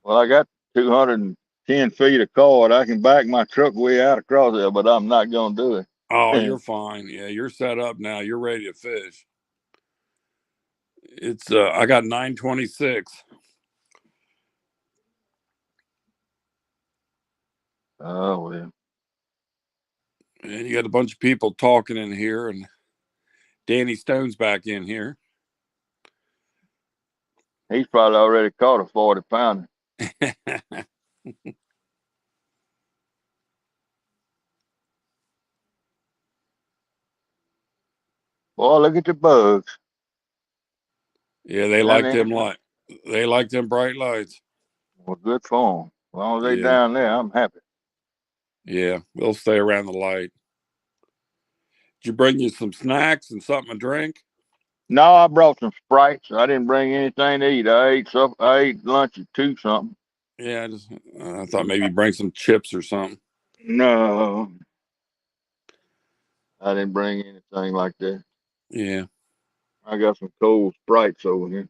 Well, I got 210 feet of cord. I can back my truck way out across there, but I'm not gonna do Oh, it. you're fine. Yeah, you're set up now. You're ready to fish. It's I got 926. Oh well. And you got a bunch of people talking in here, and Danny Stone's back in here. He's probably already caught a 40-pounder. Boy, look at the bugs. Yeah, they Down like there. them light. They like them bright lights. Well, good for them. As long as they Yeah, down there, I'm happy. yeah, they'll stay around the light. Did you bring you some snacks and something to drink? No, I brought some Sprites. I didn't bring anything to eat. I ate lunch at 2 something. Yeah, I thought maybe bring some chips or something. No, I didn't bring anything like that. Yeah, I got some cold Sprites over here.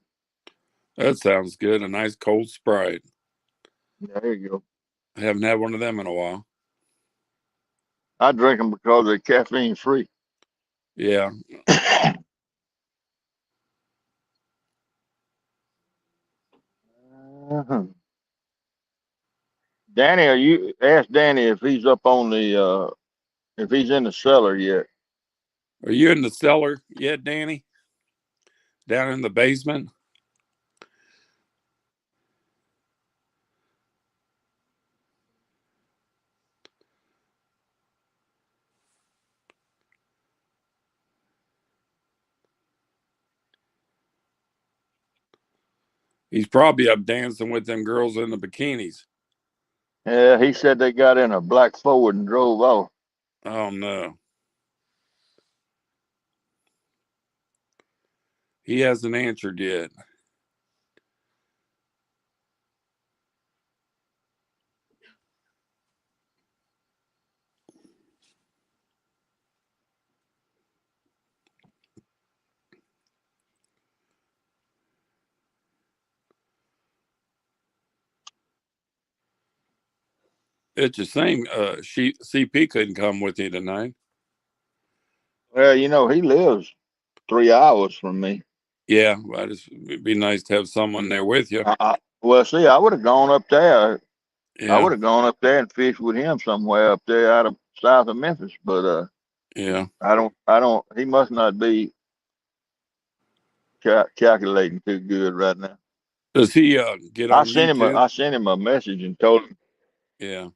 that sounds good. A nice cold Sprite. There you go. I haven't had one of them in a while. I drink them because they're caffeine free. Yeah. Uh-huh. Danny, ask Danny if he's up on the if he's in the cellar yet. Are you in the cellar yet, Danny? Down in the basement? He's probably up dancing with them girls in the bikinis. Yeah, he said they got in a black Ford and drove off. Oh no. He hasn't answered yet. It's a shame CP couldn't come with you tonight. Well, he lives 3 hours from me. Yeah, but it'd be nice to have someone there with you. Well, see, I would have gone up there. I Yeah, would have gone up there and fished with him somewhere up there out of south of Memphis. But yeah. I don't. He must not be calculating too good right now. Does he get on YouTube? I sent him a message and told him. Yeah.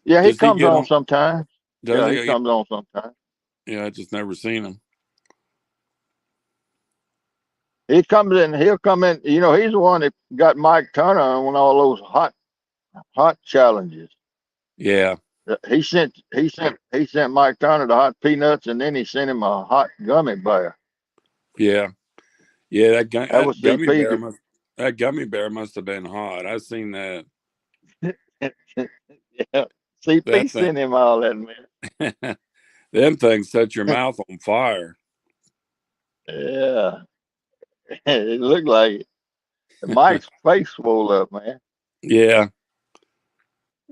Yeah, he Does he comes get on on? sometimes. Does Yeah, he he? comes on sometimes. Yeah, I just never seen him. He comes in. He'll come in. He's the one that got Mike Turner on all those hot challenges. Yeah, He sent Mike Turner the hot peanuts, and then he sent him a hot gummy bear. yeah, yeah. That was CP. That gummy bear must have been hot. I seen that. Yeah, That CP thing. sent him all that, man. Them things set your mouth on fire. Yeah, it looked like it. Mike's face swole up, man. Yeah,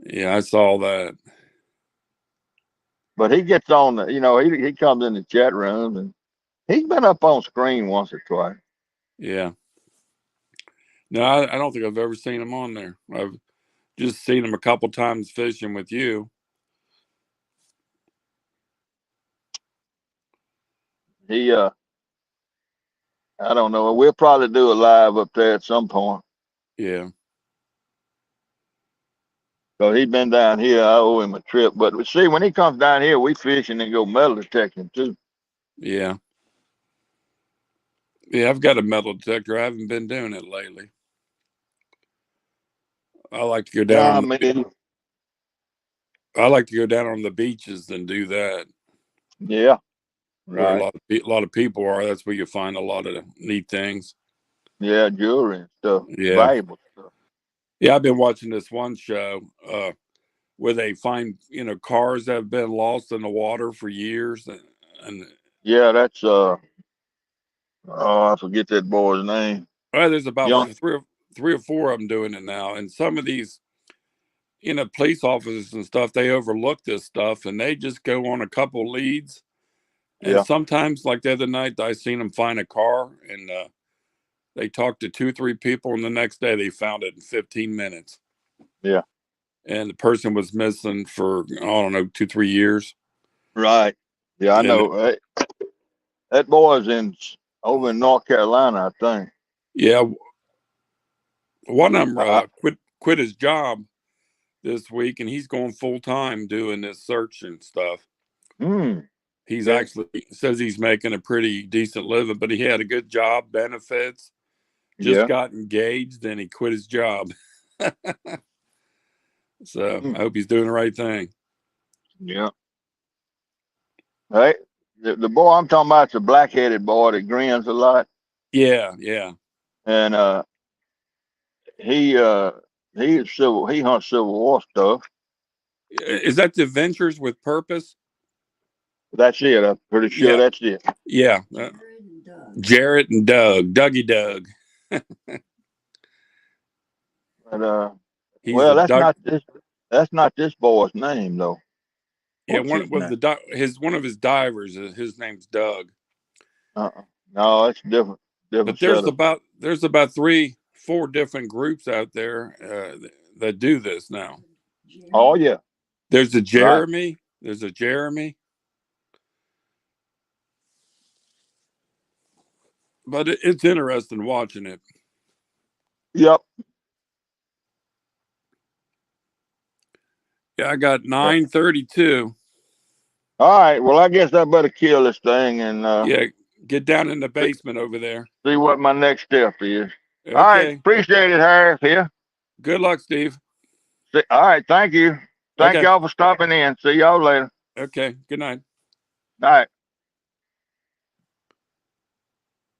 yeah. I saw that. But he gets on he comes in the chat room, and he's been up on screen once or twice. Yeah. No, I don't think I've ever seen him on there. I've just seen him a couple times fishing with you. He I don't know. We'll probably do a live up there at some point. Yeah, So he's been down here. I owe him a trip. But see, when he comes down here, we fish and then go metal detecting too. yeah, yeah. I've got a metal detector. I haven't been doing it lately. I like to go down Yeah, I on mean, I like to go down on the beaches and do that, yeah, where right. a lot of people are. That's where you find a lot of neat things. Yeah, jewelry and stuff, Yeah, valuable stuff. yeah. I've been watching this one show where they find cars that have been lost in the water for years, and Yeah, that's oh, I forget that boy's name. well, there's about Young. three or four of them doing it now, and some of these police officers and stuff, they overlook this stuff and they just go on a couple leads And Yeah. sometimes, like the other night, I seen them find a car, and they talked to 2-3 people, and the next day they found it in 15 minutes. Yeah. And the person was missing for, I don't know, 2-3 years. Right. Yeah, I And know. That boy's over in North Carolina, I think. yeah, one of them I, quit his job this week, and he's going full time doing this search and stuff. He's yeah. actually says he's making a pretty decent living, but he had a good job, benefits, just Yeah. got engaged, and he quit his job. So I hope he's doing the right thing. Yeah. Hey, the boy I'm talking about is a black-headed boy that grins a lot, Yeah, yeah. and he he hunts Civil War stuff. Is that the Ventures with Purpose? That's it. I'm pretty sure Yeah, that's it. yeah. Jarrett and Doug, Dougie Doug. But He's well, the Doug. that's not this boy's name though. Yeah, What's his name? one of his divers. His name's Doug. No, it's different. But Different there's setup. about 3-4 different groups out there that do this now. Oh yeah. There's a Right. Jeremy. There's a Jeremy. But it's interesting watching it. Yep. Yeah, I got 932. All right. Well, I guess I better kill this thing and Yeah, get down in the basement over there. see what my next step is. All right. Okay. Appreciate it, Harris. Here. Good luck, Steve. All right. Thank you. Thank Okay. y'all for stopping in. See y'all later. Okay. Good night. All right.